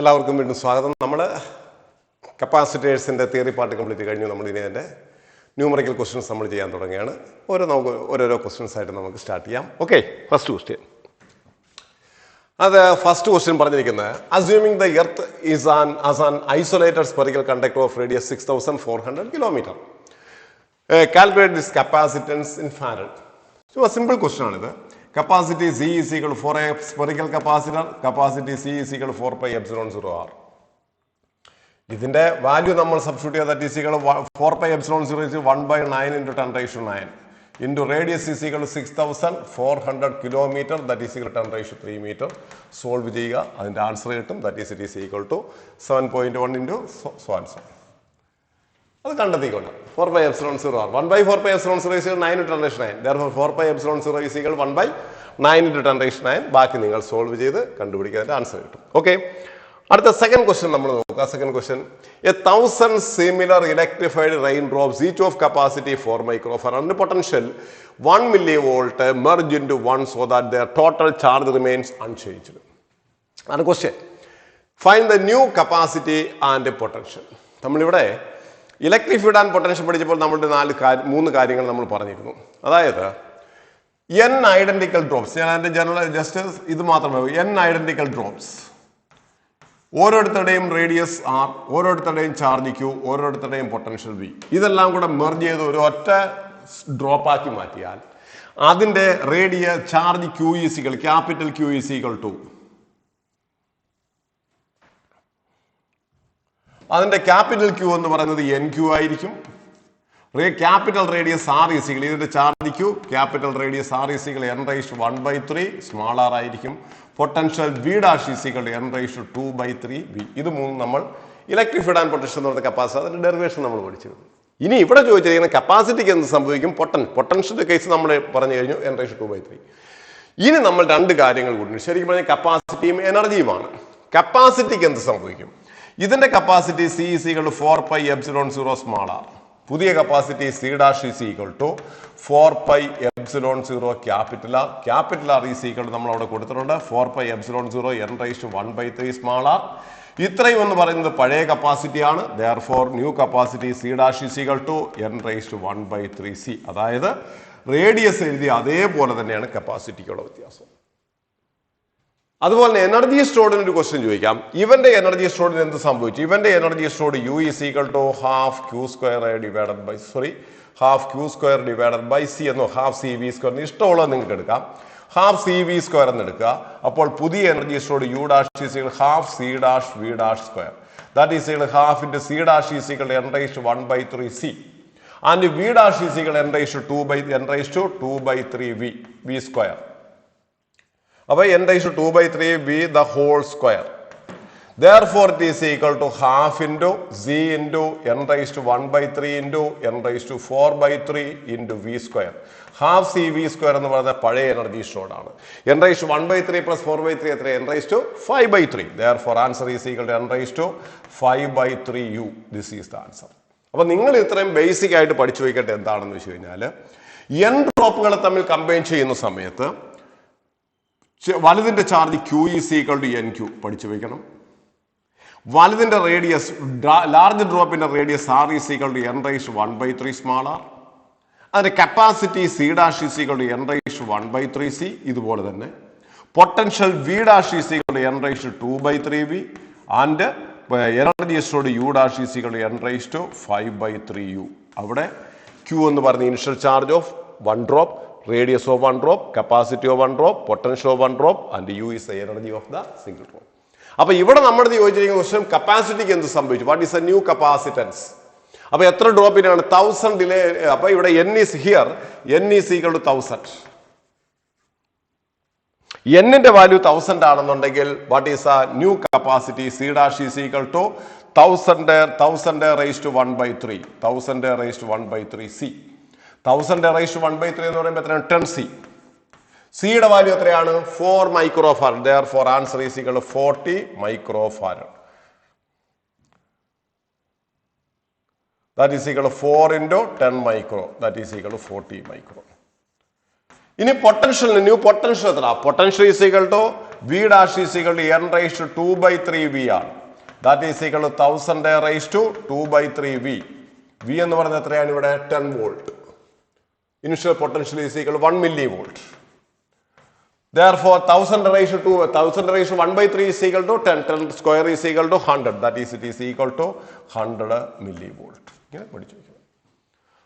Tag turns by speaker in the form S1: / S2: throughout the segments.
S1: എല്ലാവർക്കും വീണ്ടും സ്വാഗതം. നമ്മൾ കപ്പാസിറ്റേഴ്സിൻ്റെ തിയറി പാർട്ട് കംപ്ലീറ്റ് കഴിഞ്ഞു. നമ്മൾ ഇനി അതിൻ്റെ ന്യൂമറിക്കൽ ക്വസ്റ്റ്യൻസ് നമ്മൾ ചെയ്യാൻ തുടങ്ങിയാണ്. നമുക്ക് ഓരോരോ ക്വസ്റ്റ്യൻസ് ആയിട്ട് നമുക്ക് സ്റ്റാർട്ട് ചെയ്യാം. Okay, first question. അത് ഫസ്റ്റ് ക്വസ്റ്റ്യൻ പറഞ്ഞിരിക്കുന്നത് assuming the earth is an isolated spherical conductor of radius 6400 kilometre. Calculate this capacitance in farad. Simple question ആണിത്. Capacity C is equal to 4 a spherical capacitor. Capacity C is equal to 4 pi epsilon 0 r. ഇതിന്റെ value നമ്മൾ substitute ചെയ്താൽ that is equal to 4 pi epsilon 0 is 1 by 9 into 10 raised to 9 into radius is equal to 6400 kilometer, that is equal to 10 raised to 3 meter. Solve ചെയ്യുക, അതിന്റെ answer കിട്ടും. that is it is equal to 7.1 into so and so. അത് കണ്ടെത്തിക്കൊണ്ട് 4 pi epsilon 0 r 1 by 4 pi epsilon 0 is 9 into 10 raised to 9. Therefore 4 pi epsilon 0 is equal to 1 by 9 into 10 raised to 9. ബാക്കി നിങ്ങൾ solve ചെയ്ത് കണ്ടുപിടിക്കാൻ answer കിട്ടും. Okay, അടുത്ത second question നമ്മൾ നോക്കുക. Second question, 1000 similar electrified rain drops each of capacity 4 microfarad and potential 1 millivolt merge into 1 so that their total charge remains unchanged. ആണ് question. Find the new capacity and potential. നമ്മളിവിടെ electrified and potential പഠിച്ചപ്പോൾ നമ്മളുടെ 3 കാര്യങ്ങൾ നമ്മൾ പറഞ്ഞിരുന്നു. അതായത് n identical drops. ഞാൻ അതിന്റെ ജനറൽ ജസ്റ്റ് ഇത് മാത്രമേ n ഐഡന്റിക്കൽ ഡ്രോപ്സ്, ഓരോരുത്തരുടെയും റേഡിയസ് r, ഓരോരുത്തരുടെയും ചാർജ് q, ഓരോരുത്തരുടെയും പൊട്ടൻഷ്യൽ v, ഇതെല്ലാം കൂടെ മെർജ് ചെയ്ത് ഒരു ഒറ്റ ഡ്രോപ്പ് ആക്കി മാറ്റിയാൽ അതിന്റെ charge q is equal capital q is equal to, അതിന്റെ ക്യാപിറ്റൽ ക്യൂ എന്ന് പറയുന്നത് എൻ ക്യൂ ആയിരിക്കും. ക്യാപിറ്റൽ റേഡിയസ് ആർ ഈസിക്കൽ, ഇതിന്റെ charge Q capital radius R is equal n raised to 1/3 small R ആയിരിക്കും. Potential V dash is equal n raised to 2/3 v. ഇത് മൂന്നും നമ്മൾ electrified and potential എന്ന് പറയുന്ന കപ്പാസിറ്റി, അതിന്റെ ഡെറിവേഷൻ നമ്മൾ പഠിച്ചിരുന്നു. ഇനി ഇവിടെ ചോദിച്ചിരിക്കുന്ന കപ്പാസിറ്റിക്ക് എന്ത് സംഭവിക്കും? പൊട്ടൻഷ്യൽ കേസ് നമ്മൾ പറഞ്ഞു കഴിഞ്ഞു, n raised to 2/3. ഇനി നമ്മൾ 2 കാര്യങ്ങൾ കൂടി, ശരിക്കും പറഞ്ഞാൽ കപ്പാസിറ്റിയും എനർജിയുമാണ്. കപ്പാസിറ്റിക്ക് എന്ത് സംഭവിക്കും? ഇതിന്റെ capacity C is equal to 4 pi epsilon 0 small r. പുതിയ capacity C dash is equal to 4 pi epsilon 0 capital R. Capital R is equal to നമ്മൾ അവിടെ കൊടുത്തിട്ടുണ്ട് 4 pi epsilon 0 n raised to 1/3 small r. ഇത്രയും എന്ന് പറയുന്നത് പഴയ capacity ആണ്. therefore new capacity C dash is equal to n raised to 1/3 c. അതായത് radius എഴുതി അതേപോലെ തന്നെയാണ് കപ്പാസിറ്റിക്കുള്ള വ്യത്യാസം. അതുപോലെ എനർജി സ്റ്റോർഡിന് ഒരു ക്വസ്റ്റ്യൻ ചോദിക്കാം. ഇവന്റെ എനർജി സ്റ്റോർഡിന് എന്ത് സംഭവിച്ചു? ഇവന്റെ energy stored U is equal to half q square divided by c എന്നോ half cv square, ഇഷ്ടമുള്ളത് നിങ്ങൾക്ക് എടുക്കാം. half cv square എന്ന് എടുക്കുക. അപ്പോൾ പുതിയ energy stored U dash is equal to half c dash v dash square, that is equal to half into c dash is equal to n raised to 1/3 c and v dash is equal to n raised to 2/3 v square. അപ്പോൾ n raised to 2/3 v the whole square. Therefore it is equal to half into z into n raised to 1/3 into n raised to 4/3 into v square. half cv square എന്ന് പറയുന്നത് പഴയ energy stored ആണ്. n raised to 1/3 plus 4/3 എത്ര? n raised to 5/3. Therefore answer is equal to n raised to 5/3 u. This is the answer. അപ്പോൾ നിങ്ങൾ ഇത്രയും basic ആയിട്ട് പഠിച്ചു വയ്ക്കട്ടെ. എന്താണെന്ന് വെച്ച് കഴിഞ്ഞാൽ n ഡ്രോപ്പുകളെ തമ്മിൽ കമ്പൈൻ ചെയ്യുന്ന സമയത്ത് വലുതിന്റെ charge q is equal to nq പഠിച്ചു വെക്കണം. വലുതിന്റെ റേഡിയസ്, ലാർജ് ഡ്രോപ്പിന്റെ radius r is equal to n raised to 1/3 small r. അതിന്റെ capacity c dash is equal to n raised to 1/3 c. ഇതുപോലെ തന്നെ potential v dash is equal to n raised to 2/3 v and energy stored u dash is equal to n raised to 5/3 u. അവിടെ q എന്ന് പറയുന്ന initial charge of 1 drop, radius of 1 drop, capacity of 1 drop, potential of 1 drop and u is the energy of the single drop. അപ്പോൾ ഇവിടെ നമ്മൾ ചോദിച്ചിരിക്കുന്ന question കപ്പാസിറ്റിക്ക് എന്ത് സംഭവിച്ചു? What is A new capacitance? അപ്പോൾ എത്ര ഡ്രോപ്പിനാണ്? 1000 ഡിലേ. അപ്പോൾ ഇവിടെ n is here, n is equal to 1000. n ന്റെ വാല്യൂ 1000 ആണെന്നുണ്ടെങ്കിൽ വാട്ട് ഈസ് ആ new capacity? C dash is equal to 1000 raised to 1/3, 1000 raised to 1/3 c. 1000 raised to 1/3 എന്ന് പറയുമ്പോൾ എത്രയാണ്? 10 c. സിയുടെ വാല്യൂ എത്രയാണ്? 4 microfarad. Therefore answer is equal to 40 microfarad. That is equal to 4 into 10 micro. That is equal to 40 micro. ഇനി potential, new potential എത്ര? Potential is equal to V dash is equal to n raised to 2 by 3 V ആണ്. That is equal to 1000 raised to 2 by 3 V. V എന്ന് പറയുന്നത് എത്രയാണ് ഇവിടെ 10 volt. Initial potential is equal to 1 millivolt. Therefore, 1000 raised to 1000 raised to 1 by 3 is equal to 10. 10 square is equal to 100. That is, it is equal to 100 millivolt. Yeah, പഠിച്ചു വയ്ക്കുക.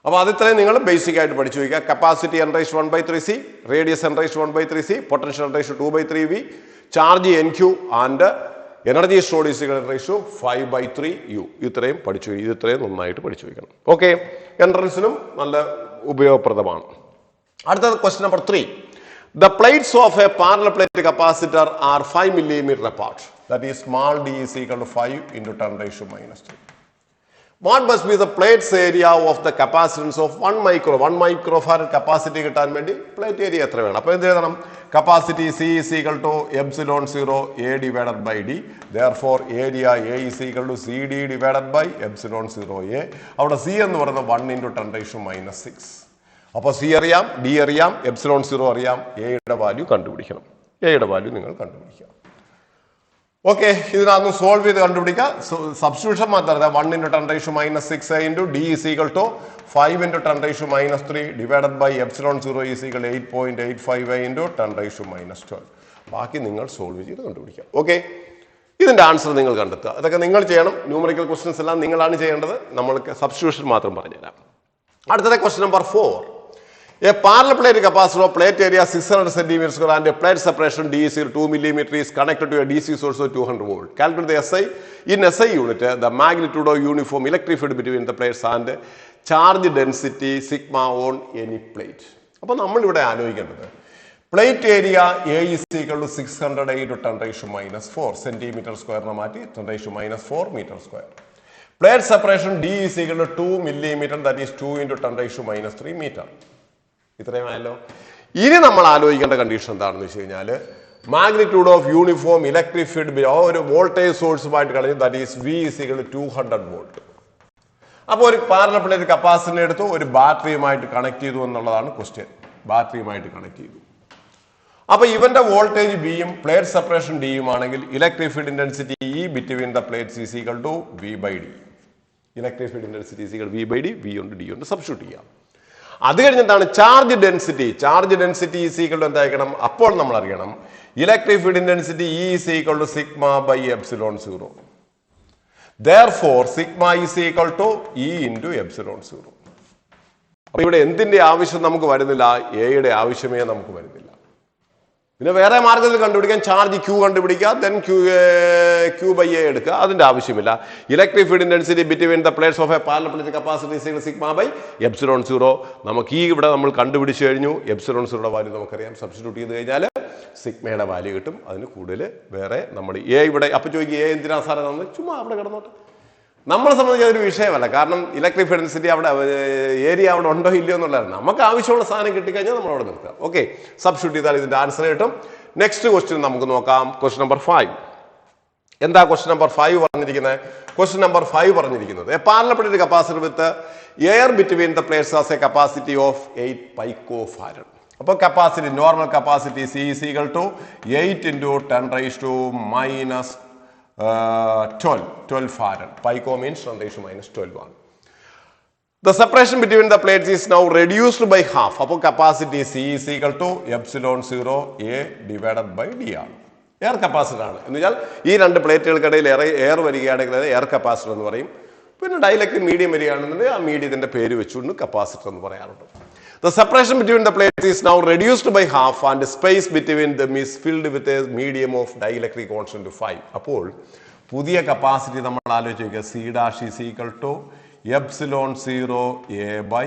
S1: അപ്പോൾ അതിത്രയും നിങ്ങൾ basic ആയിട്ട് പഠിച്ചു വയ്ക്കുക. Capacity n raised to 1 by 3c, radius n raised to 1 by 3c, potential n raised to 2 by 3v, charge nq and energy stored is equal to 5 by 3u. ഇത്രയും പഠിച്ചു, ഇത്രയും നന്നായിട്ട് പഠിച്ചു വയ്ക്കണം. ഓക്കെ, എൻട്രൻസിനും നല്ല ഉപയോഗപ്രദമാണ്. അടുത്തത് question number 3. The plates of a parallel plate capacitor are 5 millimeter apart. That is, small d is equal to 5 into 10 raised to minus 3. What must be the plates area of the capacitance of 1 microfarad capacity കിട്ടാൻ വേണ്ടി plate area എത്ര വേണം? അപ്പോൾ എന്ത് എഴുതണം? Capacity C is equal to epsilon 0 A divided by D. Therefore, area A is equal to CD divided by epsilon 0 A. അവിടെ C എന്ന് പറയുന്നത് 1 into 10 raised to minus 6. അപ്പോൾ സി അറിയാം, ഡി അറിയാം, എപ്സിലോൺ 0 അറിയാം, എയുടെ വാല്യൂ കണ്ടുപിടിക്കണം. എയുടെ വാല്യൂ നിങ്ങൾ കണ്ടുപിടിക്കുക. ഓക്കെ, ഇതിനകത്ത് സോൾവ് ചെയ്ത് കണ്ടുപിടിക്കുക. സബ്സ്റ്റിറ്റ്യൂഷൻ മാത്രം 1 into 10 raised to minus 6 into D is equal to 5 into 10 raised to minus 3 divided by epsilon 0 is equal to 8.85 into 10 raised to minus 12. ബാക്കി നിങ്ങൾ സോൾവ് ചെയ്ത് കണ്ടുപിടിക്കുക. ഓക്കെ, ഇതിന്റെ ആൻസർ നിങ്ങൾ കണ്ടെത്തുക. അതൊക്കെ നിങ്ങൾ ചെയ്യണം. ന്യൂമറിക്കൽ ക്വസ്റ്റ്യൻസ് എല്ലാം നിങ്ങളാണ് ചെയ്യേണ്ടത്. നമ്മൾക്ക് സബ്സ്റ്റിറ്റ്യൂഷൻ മാത്രം പറഞ്ഞുതരാം. അടുത്തത് question number 4. A parallel plate capacitor of plate area 600 centimeters square and a plate separation D is 2 millimeter is connected to a DC source of 200 volt. Calculate the SI. In SI unit, the magnitude of uniform electric field between the plates and charge density sigma on any plate. അപ്പോൾ നമ്മൾ ഇവിടെ ആലോചിക്കേണ്ടത് plate area A is equal to 600 into 10 raised to minus 4 centimeter square മാറ്റി 10 raised to minus 4 meter square. Plate separation D is equal to 2 millimeter, that is 2 into 10 raised to minus 3 meter. ഇത്രയുമായല്ലോ. ഇനി നമ്മൾ ആലോചിക്കേണ്ട condition എന്താണെന്ന് വെച്ച് കഴിഞ്ഞാൽ magnitude of uniform electric field ഒരു voltage സോഴ്സുമായിട്ട് കളഞ്ഞു, that is V is equal to 200 volt. അപ്പോൾ ഒരു പാരലൽ പ്ലേറ്റ് കപ്പാസിറ്റർ എടുത്തു, ഒരു ബാറ്ററിയുമായിട്ട് കണക്ട് ചെയ്തു എന്നുള്ളതാണ് ക്വസ്റ്റ്യൻ. ബാറ്ററിയുമായിട്ട് കണക്ട് ചെയ്തു. അപ്പൊ ഇവന്റെ വോൾട്ടേജ് ബിയും പ്ലേറ്റ് സെപ്പറേഷൻ ഡിയും ആണെങ്കിൽ electric field intensity E between the plates is equal to V by D. Electric field intensity is equal V by D. V കൊണ്ട് D കൊണ്ട് സബ്സ്റ്റിറ്റ്യൂട്ട് ചെയ്യാം. അത് കഴിഞ്ഞിട്ടാണ് charge density. Charge density is equal to എന്തായിരിക്കണം? അപ്പോൾ നമ്മൾ അറിയണം electric field intensity E is equal to sigma by epsilon 0. Therefore, sigma is equal to E into epsilon 0. അപ്പൊ ഇവിടെ എന്തിന്റെ ആവശ്യം നമുക്ക് വരുന്നില്ല? എയുടെ ആവശ്യമേ നമുക്ക് വരുന്നില്ല. പിന്നെ വേറെ മാർഗത്തിൽ കണ്ടുപിടിക്കാൻ ചാർജ് ക്യൂ കണ്ടുപിടിക്കുക, ദെൻ ക്യൂ ബൈ എ എടുക്കുക. അതിന്റെ ആവശ്യമില്ല. Electric field intensity between the plates of a parallel plate capacity sigma by epsilon 0. നമുക്ക് ഈ ഇവിടെ നമ്മൾ കണ്ടുപിടിച്ചു കഴിഞ്ഞു. എപ്സിലോൺ 0യുടെ വാല്യൂ നമുക്കറിയാം. സബ്സ്റ്റിറ്റ്യൂട്ട് ചെയ്ത് കഴിഞ്ഞാൽ സിഗ്മയുടെ വാല്യൂ കിട്ടും. അതിന് കൂടുതൽ വേറെ നമ്മൾ എ ഇവിടെ അപ്പൊ ചോദിക്കുക എ എന്തിനാ സാറേ നമ്മൾ ചുമ്മാ അവിടെ കിടന്നോട്ടെ. നമ്മളെ സംബന്ധിച്ച് അതൊരു വിഷയമല്ല. കാരണം ഇലക്ട്രിക് ഫീൽഡ് ഡെൻസിറ്റി അവിടെ ഏരിയ അവിടെ ഉണ്ടോ ഇല്ലയോ എന്നുള്ളതാണ്. നമുക്ക് ആവശ്യമുള്ള സാധനം കിട്ടിക്കഴിഞ്ഞാൽ നമ്മൾ അവിടെ നിർത്താം. ഓക്കെ, സബ്സ്റ്റിറ്റ്യൂട്ട് ചെയ്താൽ ഇതിന്റെ ആൻസർ കിട്ടും. നെക്സ്റ്റ് ക്വസ്റ്റ്യൻ നമുക്ക് നോക്കാം. Question number 5. എന്താ ക്വസ്റ്റ്യൻ നമ്പർ 5 പറഞ്ഞിരിക്കുന്നത്? ക്വസ്റ്റ്യൻ നമ്പർ 5 പറഞ്ഞിരിക്കുന്നത് a parallel plate capacitor with air between the plates has a capacity of 8 picofarad. അപ്പോൾ capacity normal capacity C is equal to 8 into 10 raised to minus 12 farad. Pico means 10 raised to minus 12 ആണ്. The separation between the plates is now reduced by half. അപ്പോൾ capacity C is equal to epsilon 0 A divided by D ആണ്. Air capacitor ആണ്. എന്ന് വെച്ചാൽ ഈ രണ്ട് പ്ലേറ്റുകൾക്കിടയിൽ air വരികയാണെങ്കിൽ എയർ കപ്പാസിറ്റർ എന്ന് പറയും. പിന്നെ ഡൈലക്ട്രിക് മീഡിയം വരികയാണെന്നുണ്ടെങ്കിൽ ആ മീഡിയത്തിന്റെ പേര് വെച്ചുകൊണ്ട് കപ്പാസിറ്റർ എന്ന് പറയാറുണ്ട്. The separation between the plates is now reduced by half and space between them is filled with a medium of dielectric constant to 5. അപ്പോൾ പുതിയ കപ്പാസിറ്റി നമ്മൾ ആലോചിച്ച് നോക്കുക. C dash is equal to epsilon 0 A by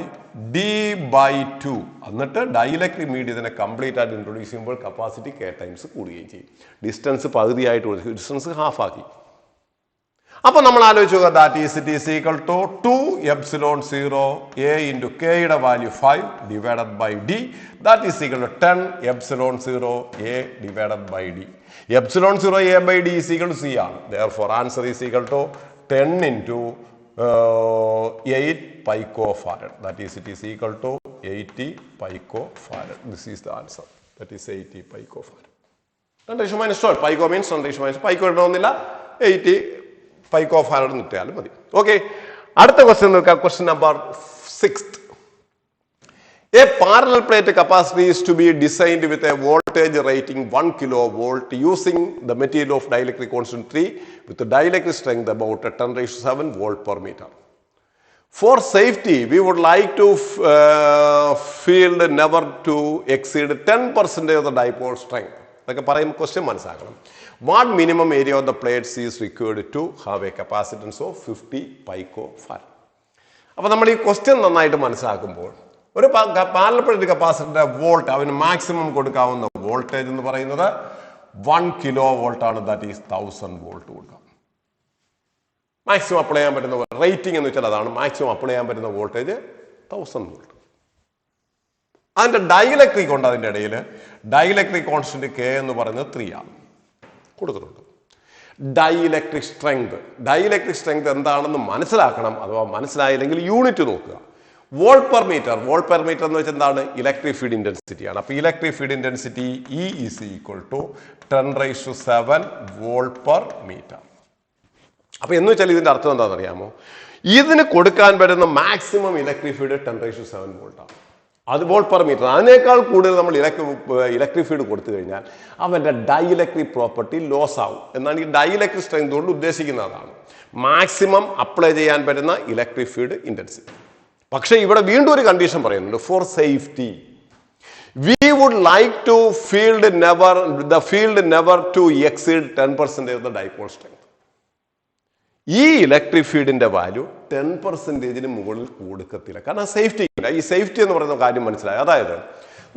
S1: D by 2. എന്നിട്ട് dielectric മീഡിയത്തിനെ complete ആയിട്ട് introduce ചെയ്യുമ്പോൾ capacity K times കൂടുകയും ചെയ്യും. ഡിസ്റ്റൻസ് പകുതിയായിട്ട് ഡിസ്റ്റൻസ് ഹാഫ് ആക്കി. അപ്പൊ നമ്മൾ ആലോചിച്ച് നോക്കുക. That is it is equal to 2 epsilon 0 A into K യുടെ value 5 divided by D. That is equal to 10 epsilon 0 A divided by D. Epsilon 0 A by D is equal to C ആണ്. Therefore, answer is equal to 10 into 8 picofarad. That is, it is equal to 80 picofarad. This is the answer. That is 80 picofarad. 10⁻12 pico means 10⁻, pico ഇടണമെന്നില്ല, 80 pico farad നിട്ടാലും മതി. Okay, അടുത്ത question നോക്കാം. Question number 6. A parallel plate capacitor is to be designed with a voltage rating 1 kilovolt using the material of dielectric constant 3 with the dielectric strength about 10⁻7 volt per meter. For safety, we would like to field never to exceed 10% of the dipole strength. ഇതൊക്കെ പറയുമ്പോൾ question മനസ്സിലാക്കണം. What minimum area of the plates is required to have a capacitance of 50 picofarad? അപ്പോൾ നമ്മൾ ഈ question നന്നായിട്ട് മനസ്സിലാക്കുമ്പോൾ ഒരു parallel plate കപ്പാസിറ്ററിന്റെ വോൾട്ട്, അവന് മാക്സിമം കൊടുക്കാവുന്ന വോൾട്ടേജ് എന്ന് പറയുന്നത് 1 കിലോവോൾട്ട് ആണ്. ദാറ്റ് ഈസ് 1000 വോൾട്ട് കൊടുക്കാം. മാക്സിമം അപ്ലൈ ചെയ്യാൻ പറ്റുന്ന റേറ്റിംഗ് എന്ന് വെച്ചാൽ അതാണ്. മാക്സിമം അപ്ലൈ ചെയ്യാൻ പറ്റുന്ന വോൾട്ടേജ് 1000 വോൾട്ട്. അതിന്റെ ഡൈഇലക്ട്രിക് ഉണ്ട്. അതിന്റെ ഇടയിൽ ഡൈഇലക്ട്രിക് കോൺസ്റ്റന്റ് കെ എന്ന് പറയുന്നത് 3 ആണ് കൊടുത്തിട്ടുണ്ട്. ഡൈഇലക്ട്രിക് സ്ട്രെങ്ത് എന്താണെന്ന് മനസ്സിലാക്കണം. അഥവാ മനസ്സിലായില്ലെങ്കിൽ യൂണിറ്റ് നോക്കുക. വോൾട്ട് പെർ മീറ്റർ എന്ന് വെച്ചാൽ എന്താണ്? ഇലക്ട്രിക് ഫീൽഡ് ഇന്റൻസിറ്റി ആണ്. അപ്പൊ electric field intensity E is equal to 10⁻7 volt per metre. അപ്പൊ എന്ന് വെച്ചാൽ ഇതിന്റെ അർത്ഥം എന്താണെന്ന് അറിയാമോ? ഇതിന് കൊടുക്കാൻ പറ്റുന്ന മാക്സിമം ഇലക്ട്രിക് ഫീൽഡ് 10⁻7 വോൾട്ട് ആണ്. അത് വോൾട്ട് പെർ മീറ്റർ. അതിനേക്കാൾ കൂടുതൽ നമ്മൾ ഇലക്ട്രിക് ഫീൽഡ് കൊടുത്തു കഴിഞ്ഞാൽ അവന്റെ ഡൈഇലക്ട്രിക് പ്രോപ്പർട്ടി ലോസ് ആവും എന്നാണ് ഈ ഡൈഇലക്ട്രിക് സ്ട്രെങ്ത് കൊണ്ട് ഉദ്ദേശിക്കുന്നതാണ്. മാക്സിമം അപ്ലൈ ചെയ്യാൻ പറ്റുന്ന ഇലക്ട്രിക് ഫീൽഡ് ഇന്റൻസിറ്റി. പക്ഷെ ഇവിടെ വീണ്ടും ഒരു കണ്ടീഷൻ പറയുന്നുണ്ട്. For safety we would like to field never to exceed 10% of the dipole strength. ഈ ഇലക്ട്രിക് ഫീൽഡിന്റെ വാല്യൂ 10%-ന് മുകളിൽ കൊടുക്കത്തില്ല. കാരണം സേഫ്റ്റി ഇല്ല. ഈ സേഫ്റ്റി എന്ന് പറയുന്ന കാര്യം മനസ്സിലായി. അതായത്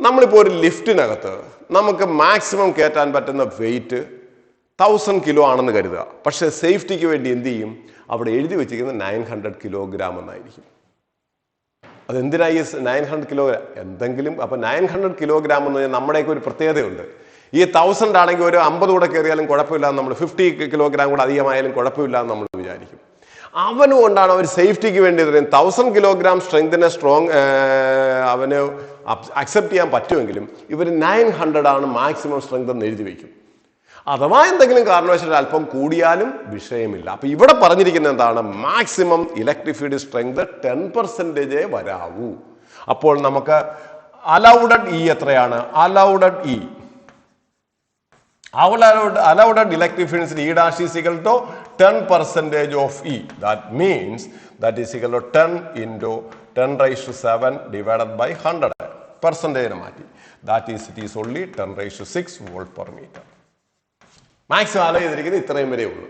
S1: നമ്മളിപ്പോൾ ഒരു ലിഫ്റ്റിനകത്ത് നമുക്ക് മാക്സിമം കയറ്റാൻ പറ്റുന്ന വെയിറ്റ് 1000 കിലോ ആണെന്ന് കരുതുക. പക്ഷെ സേഫ്റ്റിക്ക് വേണ്ടി എന്ത് ചെയ്യും? അവിടെ എഴുതി വെച്ചിരിക്കുന്നത് 900 കിലോഗ്രാം എന്നായിരിക്കും. അതെന്തിനായി 900 കിലോഗ്രാം എന്തെങ്കിലും? അപ്പൊ 900 കിലോഗ്രാം എന്ന് പറഞ്ഞാൽ നമ്മുടെയൊക്കെ ഒരു പ്രത്യേകതയുണ്ട്. ഈ 1000 ആണെങ്കിൽ ഒരു 50 കൂടെ കയറിയാലും കുഴപ്പമില്ല, നമ്മൾ 50 കിലോഗ്രാം കൂടെ അധികമായാലും കുഴപ്പമില്ല എന്ന് നമ്മൾ വിചാരിക്കും. അവനും കൊണ്ടാണ് അവർ സേഫ്റ്റിക്ക് വേണ്ടി 1000 കിലോഗ്രാം സ്ട്രെങ്തിനെ അവന് അക്സെപ്റ്റ് ചെയ്യാൻ പറ്റുമെങ്കിലും ഇവർ 900 ആണ് മാക്സിമം സ്ട്രെങ്ത് എന്ന് എഴുതി വയ്ക്കും. അഥവാ എന്തെങ്കിലും കാരണവശാൽ അല്പം കൂടിയാലും വിഷയമില്ല. അപ്പൊ ഇവിടെ പറഞ്ഞിരിക്കുന്നത് എന്താണ്? Maximum electric field strength 10% വരാവൂ. അപ്പോൾ നമുക്ക് അലൗഡഡ് ഇ എത്രയാണ്? allowed electric field density E dash is equal to 10% of E. That means that is equal to 10 into 10⁻7 divided by 100 percentage മാറ്റി. That is it is only 10⁻6 volt per meter. Maximum hello ചെയ്തിരിക്കുന്നത് ഇത്രയും വരെ ഉള്ളൂ.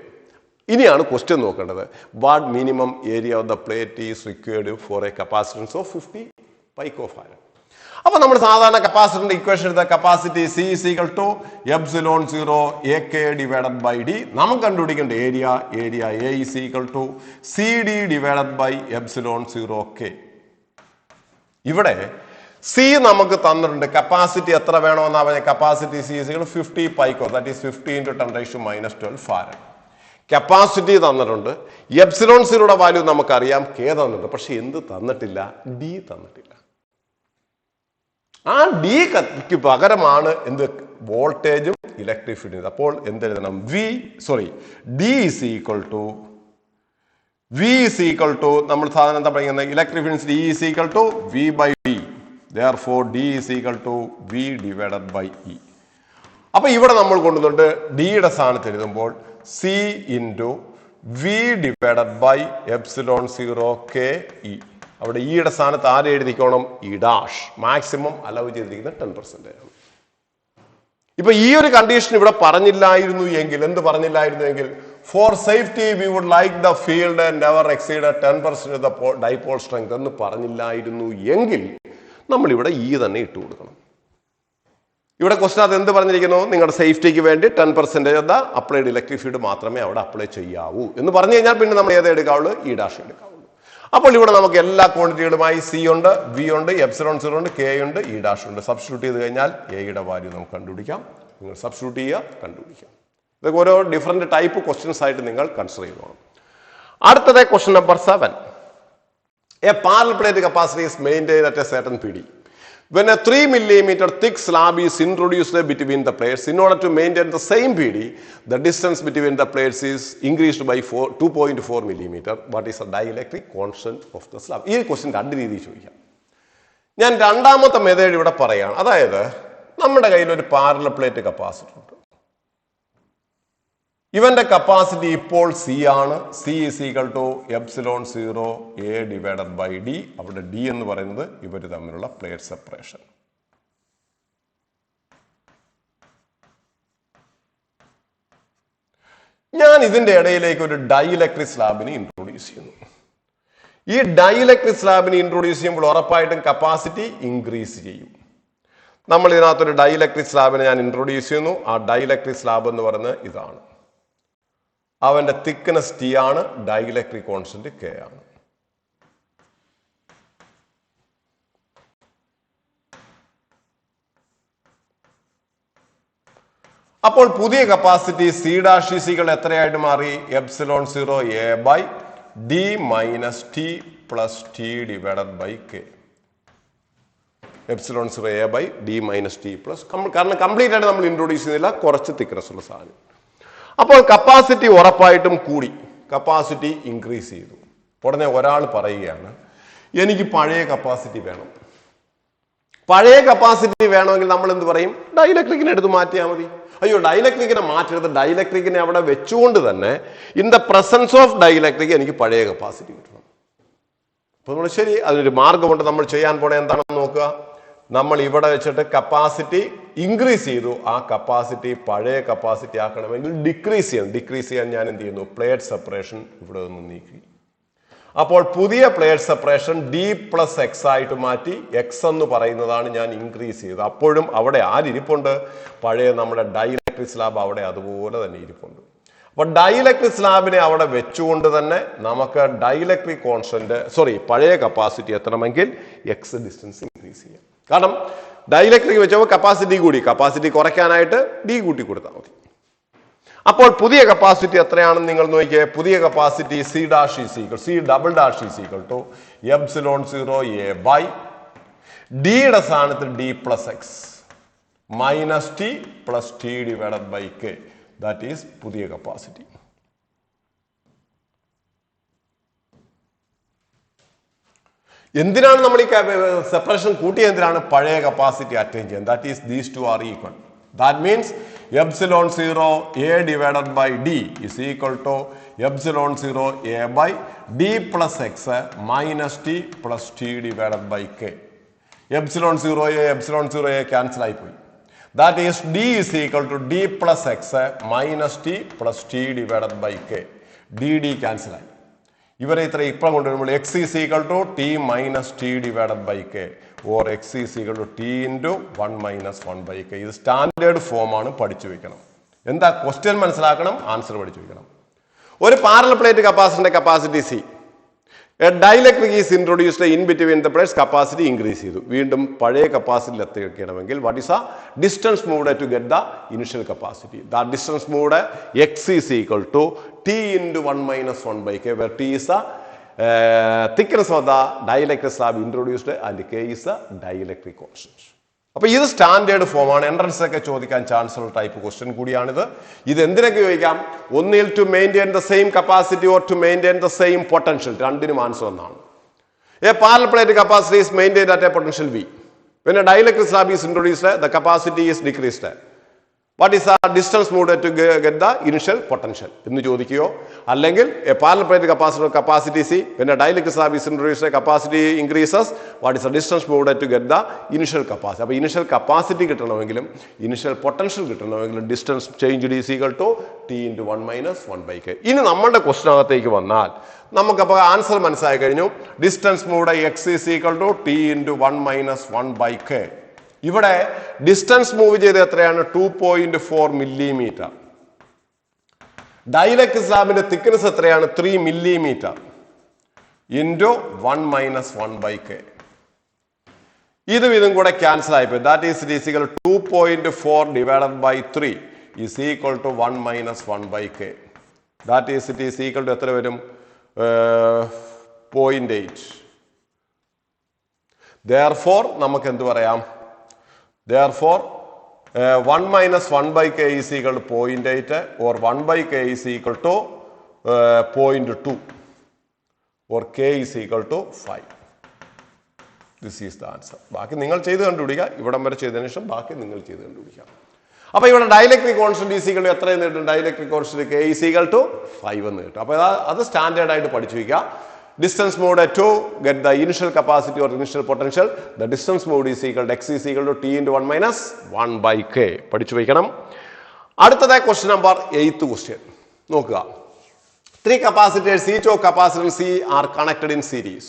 S1: ഇനിയാണ് question നോക്കേണ്ടത്. What minimum area of the plate is required for A capacitance of 50 picofarad. അപ്പൊ നമ്മൾ സാധാരണ കപ്പാസിറ്ററിന്റെ ഇക്വേഷൻ എടുത്ത capacity C is equal to ε0 AK divided by D. നമുക്ക് കണ്ടുപിടിക്കേണ്ട area A is equal to CD divided by ε0 K. ഇവിടെ C നമുക്ക് തന്നിട്ടുണ്ട്. Capacity എത്ര വേണമെന്നാ പറഞ്ഞ? Capacity C is equal to 50 pico, that is 50 into 10⁻12 farad. Capacity തന്നിട്ടുണ്ട്. ε0യുടെ value നമുക്കറിയാം, K തന്നിട്ടുണ്ട്. പക്ഷെ എന്ത് തന്നിട്ടില്ല? D തന്നിട്ടില്ല. ആ ഡിക്ക് പകരമാണ് എന്ത്? വോൾട്ടേജും ഇലക്ട്രിക് ഫീൽഡും. അപ്പോൾ എന്തെഴുതണം? ഡി ഈസ് ഈക്വൽ ടു നമ്മൾ സാധാരണ എന്താ പറയുന്നത്? Electric field E is equal to V by D. Therefore D is equal to V divided by E. അപ്പൊ ഇവിടെ നമ്മൾ കൊണ്ടുവന്നിട്ട് ഡിയുടെ സ്ഥാനത്ത് എഴുതുമ്പോൾ C into V divided by ε0 K E. അവിടെ ഇയുടെ സ്ഥാനത്ത് ആരെ എഴുതിക്കോണം? E dash. മാക്സിമം അലൗ ചെയ്തിരിക്കുന്നത് 10% ആണ്. ഇപ്പൊ ഈ ഒരു കണ്ടീഷൻ ഇവിടെ പറഞ്ഞില്ലായിരുന്നു എങ്കിൽ, എന്ത് പറഞ്ഞില്ലായിരുന്നു എങ്കിൽ, for safety we would like the field never exceed 10% of the dipole strength എന്ന് പറഞ്ഞില്ലായിരുന്നു എങ്കിൽ നമ്മൾ ഇവിടെ ഇ തന്നെ ഇട്ട് കൊടുക്കണം. ഇവിടെ ക്വസ്റ്റൻ അത് എന്ത് പറഞ്ഞിരിക്കുന്നു? നിങ്ങളുടെ സേഫ്റ്റിക്ക് വേണ്ടി 10% of the applied electric field മാത്രമേ അവിടെ അപ്ലൈ ചെയ്യാവൂ എന്ന് പറഞ്ഞു കഴിഞ്ഞാൽ പിന്നെ നമ്മൾ ഏത് എടുക്കാവുള്ളൂ? E dash എടുക്കാവുള്ളൂ. അപ്പോൾ ഇവിടെ നമുക്ക് എല്ലാ ക്വാണ്ടിറ്റികളുമായി സി ഉണ്ട്, വി ഉണ്ട്, ε0 ഉണ്ട്, കെ ഉണ്ട്, ഇ ഡാഷ് ഉണ്ട്. സബ്സ്റ്റിറ്റ്യൂട്ട് ചെയ്ത് കഴിഞ്ഞാൽ എയുടെ വാല്യൂ നമുക്ക് കണ്ടുപിടിക്കാം. നിങ്ങൾ സബ്സ്റ്റിറ്റ്യൂട്ട് ചെയ്യുക, കണ്ടുപിടിക്കാം. ഇതൊക്കെ ഓരോ ഡിഫറെന്റ് ടൈപ്പ് ക്വസ്റ്റ്യൻസ് ആയിട്ട് നിങ്ങൾ കൺസിഡർ ചെയ്തോണം. അടുത്തത് question number 7. A parallel plate capacitor is maintained at a certain PD. When a 3 millimeter thick slab is introduced between the plates, in order to maintain the same PD, the distance between the plates is increased by 2.4 millimeter. What is the dielectric constant of the slab? ഈ question രണ്ട് രീതിയിൽ ചോദിക്കാം. ഞാൻ രണ്ടാമത്തെ method ഇവിടെ പറയാം. അതായത് നമ്മുടെ കയ്യിൽ ഒരു പാരലൽ പ്ലേറ്റ് കപ്പാസിറ്റർ ഉണ്ട്. ഇവന്റെ കപ്പാസിറ്റി ഇപ്പോൾ സി ആണ്. C is equal to epsilon 0 A divided by D. അവിടെ ഡി എന്ന് പറയുന്നത് ഇവർ തമ്മിലുള്ള പ്ലേറ്റ് സെപ്പറേഷൻ. ഞാൻ ഇതിന്റെ ഇടയിലേക്ക് ഒരു ഡൈഇലക്ട്രിക് സ്ലാബിനെ ഇൻട്രൊഡ്യൂസ് ചെയ്യുന്നു. ഈ ഡൈഇലക്ട്രിക് സ്ലാബിനെ ഇൻട്രൊഡ്യൂസ് ചെയ്യുമ്പോൾ ഉറപ്പായിട്ടും കപ്പാസിറ്റി ഇൻക്രീസ് ചെയ്യും. നമ്മൾ ഇതിനകത്തൊരു ഡൈഇലക്ട്രിക് സ്ലാബിനെ ഞാൻ ഇൻട്രൊഡ്യൂസ് ചെയ്യുന്നു. ആ ഡൈഇലക്ട്രിക് സ്ലാബ് എന്ന് പറയുന്നത് ഇതാണ്. അവന്റെ തിക്നെസ് ടി ആണ്, ഡൈഇലക്ട്രിക് കോൺസ്റ്റന്റ് കെ ആണ്. അപ്പോൾ പുതിയ കപ്പാസിറ്റി സി ഡാഷ് ഈസികൾ എത്രയായിട്ട് മാറി? Epsilon 0 A by D minus T plus T divided by K. Epsilon 0 A by D minus T plus, കാരണം കംപ്ലീറ്റ് ആയിട്ട് നമ്മൾ ഇൻട്രൊഡ്യൂസ് ചെയ്യുന്നില്ല, കുറച്ച് തിക്നെസ് ഉള്ള സാധനം. അപ്പോൾ കപ്പാസിറ്റി ഉറപ്പായിട്ടും കൂടി, കപ്പാസിറ്റി ഇൻക്രീസ് ചെയ്തു. ഉടനെ ഒരാൾ പറയുകയാണ്, എനിക്ക് പഴയ കപ്പാസിറ്റി വേണം. പഴയ കപ്പാസിറ്റി വേണമെങ്കിൽ നമ്മൾ എന്ത് പറയും? ഡൈഇലക്ട്രിക്കിനെ എടുത്ത് മാറ്റിയാൽ മതി. അയ്യോ, ഡൈഇലക്ട്രിക്കിനെ മാറ്റരുത്, ഡൈഇലക്ട്രിക്കിനെ അവിടെ വെച്ചുകൊണ്ട് തന്നെ in the presence of dielectric എനിക്ക് പഴയ കപ്പാസിറ്റി കിട്ടണം. അപ്പൊ നമ്മൾ ശരി, അതിനൊരു മാർഗമുണ്ട്. നമ്മൾ ചെയ്യാൻ പോണേ എന്താണെന്ന് നോക്കുക. നമ്മൾ ഇവിടെ വെച്ചിട്ട് കപ്പാസിറ്റി ഇൻക്രീസ് ചെയ്തു. ആ കപ്പാസിറ്റി പഴയ കപ്പാസിറ്റി ആക്കണമെങ്കിൽ ഡിക്രീസ് ചെയ്യണം. ഡിക്രീസ് ചെയ്യാൻ ഞാൻ എന്ത് ചെയ്യുന്നു? പ്ലേറ്റ് സെപ്പറേഷൻ ഇവിടെ നിന്ന് നീക്കി. അപ്പോൾ പുതിയ plate separation D plus X ആയിട്ട് മാറ്റി. എക്സ് എന്ന് പറയുന്നതാണ് ഞാൻ ഇൻക്രീസ് ചെയ്തത്. അപ്പോഴും അവിടെ ആരിപ്പുണ്ട്? പഴയ നമ്മുടെ ഡൈഇലക്ട്രിക് സ്ലാബ് അവിടെ അതുപോലെ തന്നെ ഇരിപ്പുണ്ട്. അപ്പൊ ഡൈഇലക്ട്രിക് സ്ലാബിനെ അവിടെ വെച്ചുകൊണ്ട് തന്നെ നമുക്ക് ഡൈഇലക്ട്രിക് കോൺസ്റ്റന്റ് പഴയ കപ്പാസിറ്റി എത്തണമെങ്കിൽ എക്സ് ഡിസ്റ്റൻസ് ഇൻക്രീസ് ചെയ്യാം. കാരണം ഡൈഇലക്ട്രിക് വെച്ചപ്പോൾ കപ്പാസിറ്റി കൂടി, കപ്പാസിറ്റി കുറയ്ക്കാനായിട്ട് ഡി കൂട്ടി കൊടുത്താൽ മതി. അപ്പോൾ പുതിയ കപ്പാസിറ്റി എത്രയാണെന്ന് നിങ്ങൾ നോക്കിയേ. പുതിയ capacity C double dash is equal to epsilon 0 A by ഡിയുടെ സ്ഥാനത്ത് D plus X minus T plus T divided by K. That is പുതിയ കപ്പാസിറ്റി. എന്തിനാണ് നമ്മൾ ഈ സെപ്പറേഷൻ കൂട്ടിയ? എന്തിനാണ്? പഴയ കപ്പാസിറ്റി അറ്റൈൻ ചെയ്യാൻ. That is these two are equal. That means epsilon 0 a divided by d is equal to epsilon 0 a by d plus x minus t plus t divided by k. Epsilon 0 a cancel ആയിപ്പോയി. That is d is equal to d plus x minus t plus t divided by k. d cancel ആയി. ഇവരെ ഇത്ര ഇപ്പം കൊണ്ടുവരുമ്പോൾ X is equal to T minus T divided by K or X is equal to T into 1 minus 1 by K. ഇത് standard ഫോമാണ്, പഠിച്ചു വെക്കണം. എന്താ ക്വസ്റ്റ്യൻ മനസ്സിലാക്കണം, ആൻസർ പഠിച്ചു വെക്കണം. ഒരു പാരലൽ പ്ലേറ്റ് കപ്പാസിറ്ററിന്റെ capacity C. A dielectric is introduced in between the plates, capacity increase ചെയ്തു. വീണ്ടും പഴയ കപ്പാസിറ്റിയിൽ എത്തിക്കണമെങ്കിൽ what is the distance moved to get the initial capacity? That distance moved x is equal to t into 1 minus 1 by k, where t is the thickness of the dielectric slab introduced and k is the dielectric constant. അപ്പോൾ ഇത് standard ഫോമാണ്. Entrance ഒക്കെ ചോദിക്കാൻ chance ഉള്ള type question കൂടിയാണിത്. ഇത് എന്തിനൊക്കെ ചോദിക്കാം? ഒന്നിൽ to maintain the same capacity or to maintain the same potential. രണ്ടിനും ആൻസർ ഒന്നാണ്. A parallel plate capacity is maintained at a potential V. When a dielectric slab is introduced, the capacity is decreased. What is the distance moved to get the initial potential? എന്ന് ചോദിക്കുകയോ അല്ലെങ്കിൽ a parallel plate capacitor capacity C, when a dielectric slab is introduced, capacity increases. What is the distance moved to get the initial capacity? അപ്പോൾ initial capacity കിട്ടണമെങ്കിലും initial potential കിട്ടണമെങ്കിലും distance change is equal to t into 1 minus 1 by k. ഇനി നമ്മളുടെ question അകത്തേക്ക് വന്നാൽ നമുക്കപ്പോൾ answer മനസ്സിലായി കഴിഞ്ഞു. Distance moved x is equal to t into 1 minus 1 by k. ഇവിടെ distance move ചെയ്ത് എത്രയാണ്? 2.4 മില്ലിമീറ്റർ. ഡൈഇലക്ട്രിക് സ്ലാബിന്റെ തിക്നെസ് എത്രയാണ്? 3 millimetre into 1 minus 1 by K. ഇതും കൂടെ ക്യാൻസൽ ആയിപ്പോയി. That is it is equal 2.4 divided by 3 is equal to 1 minus 1 by K. That is it is equal to എത്ര വരും? 0.8. Therefore നമുക്ക് എന്ത് പറയാം? Therefore 1 minus 1 by k is equal to 0.8 or 1 by k is equal to 0.2 or k is equal to 5. This is the answer. ബാക്കി നിങ്ങൾ ചെയ്ത് കണ്ടുപിടിക്കുക. ഇവിടം വരെ ചെയ്തതിനു ശേഷം ബാക്കി നിങ്ങൾ ചെയ്ത് കണ്ടുപിടിക്കുക. അപ്പോൾ ഇവിടെ dielectric constant is equal to എത്ര എന്ന് കിട്ടും? Dielectric constant k is equal to 5 എന്ന് കിട്ടും. അപ്പോൾ അത് സ്റ്റാൻഡേർഡ് ആയിട്ട് പഠിച്ചു വയ്ക്കുക. Distance mode to get the initial capacity or initial potential, the distance mode is equal to x is equal to t into 1 minus 1 by k. പഠിച്ചു വയ്ക്കണം. അടുത്തതായി ക്വസ്റ്റ്യൻ നമ്പർ 8th ക്വസ്റ്റ്യൻ നോക്കുക. 3 capacitors, each of capacitance C are connected in series.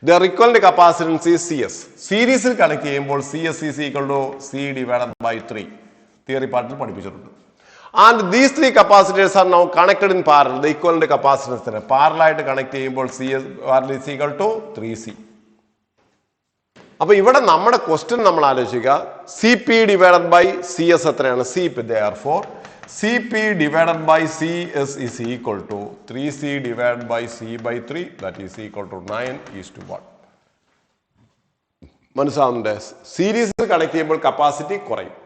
S1: Their equivalent capacitance is CS. സീരീസിൽ connect ചെയ്യുമ്പോൾ CS is equal to C divided by 3. Theory പാർട്ടിൽ പഠിപ്പിച്ചിട്ടുണ്ട്. And these 3 capacitors are now connected in parallel. The equivalent capacitance parallel ആയിട്ട് connect ചെയ്യുമ്പോൾ CS is equal to 3C. അപ്പോൾ ഇവിടെ നമ്മുടെ question നമ്മൾ ആലോചിക്കുക. CP divided by CS എത്രയാണ്? CP. Therefore CP divided by CS is equal to 3C divided by C by 3, that is equal to 9:1. മനസ്സിലാവുന്നുണ്ട്? സീരീസിൽ കണക്ട് ചെയ്യുമ്പോൾ കപ്പാസിറ്റി കുറയും.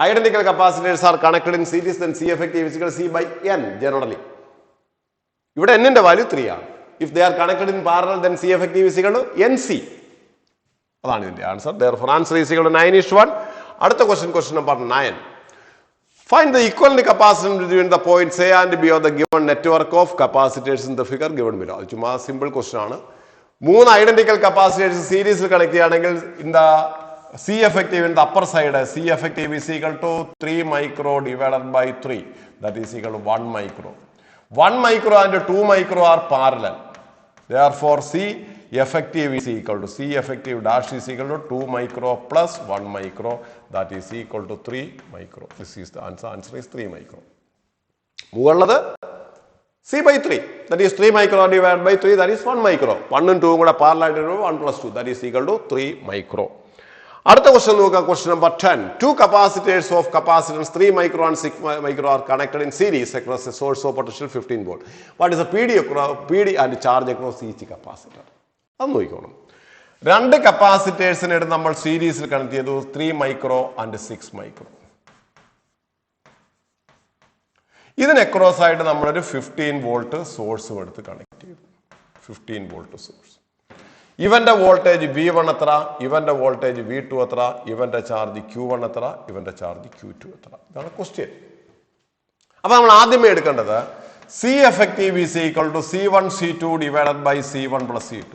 S1: Identical capacitors are connected in series, then C effective is equal to C by N generally. ഇവിടെ n ന്റെ value 3 ആണ്. If they are connected in parallel, then C effective is equal to NC. അതാണ് ഇതിന്റെ answer. Therefore answer is equal to 9:1. അടുത്ത question number 9. Find the equivalent capacitance between the points A and B of the given network of capacitors in the figure given below. അത് ചുമ്മാ simple question ആണ്. 3 identical capacitors സീരീസിൽ connect ചെയ്യുകയാണെങ്കിൽ in the C effective in the upper side, C effective is equal to 3 micro divided by 3, that is equal to 1 micro. 1 micro and 2 micro are parallel. Therefore C effective is equal to C effective dash is equal to 2 micro plus 1 micro, that is equal to 3 micro. This is the answer. Answer is 3 micro. മുകളിലത് C by 3, that is 3 micro divided by 3, that is 1 micro. 1 ഉം 2 ഉം കൂടെ parallel ആയിട്ട് 1 plus 2, that is equal to 3 micro. അടുത്ത question നോക്കുക. Question number 10. 2 capacitors of capacitance 3 micro and 6 micro are connected in series across a source of potential 15 volt. What is the PD and charge across each capacitor? അത് നോക്കിക്കോണം. 2 കപ്പാസിറ്റേഴ്സിനെ നമ്മൾ സീരീസിൽ connect ചെയ്തു, 3 micro and 6 micro. ഇതിന് across ആയിട്ട് നമ്മളൊരു 15 volt സോഴ്സും എടുത്ത് കണക്ട് ചെയ്തു. 15 വോൾട്ട് സോഴ്സ്. ഇവന്റെ വോൾട്ടേജ് V1 എത്ര, ഇവന്റെ വോൾട്ടേജ് V2 എത്ര, ഇവന്റെ ചാർജ് Q1 എത്ര, ഇവന്റെ ചാർജ് Q2 എത്ര? ഇതാണ് ക്വസ്റ്റ്യൻ. അപ്പൊ നമ്മൾ ആദ്യമേ എടുക്കേണ്ടത് C effective is equal to C1 C2 divided by C1 plus C2.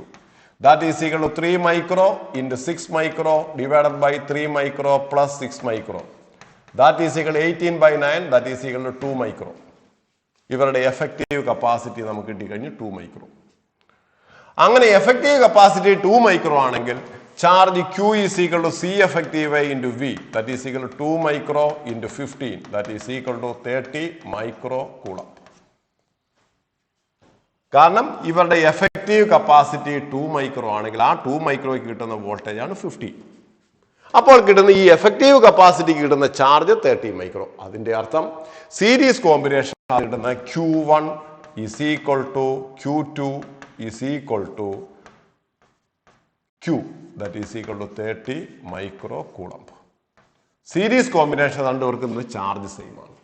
S1: That is equal to 3 micro into 6 micro divided by 3 micro plus 6 micro. That is equal to 18 by 9, that is equal to 2 micro. ഇവരുടെ effective capacity നമുക്ക് കിട്ടിക്കഴിഞ്ഞു 2 micro. അങ്ങനെ effective capacity 2 micro ആണെങ്കിൽ charge Q is equal to C effective into V, that is equal to 2 micro into 15, that is equal to 30 micro coulomb. കാരണം ഇവരുടെ effective capacity 2 micro ആണെങ്കിൽ ആ 2 മൈക്രോയ്ക്ക് കിട്ടുന്ന വോൾട്ടേജ് ആണ് 50. അപ്പോൾ കിട്ടുന്ന ഈ എഫക്റ്റീവ് കപ്പാസിറ്റിക്ക് കിട്ടുന്ന ചാർജ് 30 മൈക്രോ. അതിന്റെ അർത്ഥം സീരീസ് കോമ്പിനേഷൻ കിട്ടുന്ന Q1 is equal to Q2 is equal to Q, that is equal to 30 micro coulomb. Series combination രണ്ടുപേർക്കും ചാർജ് സെയിം ആണ്.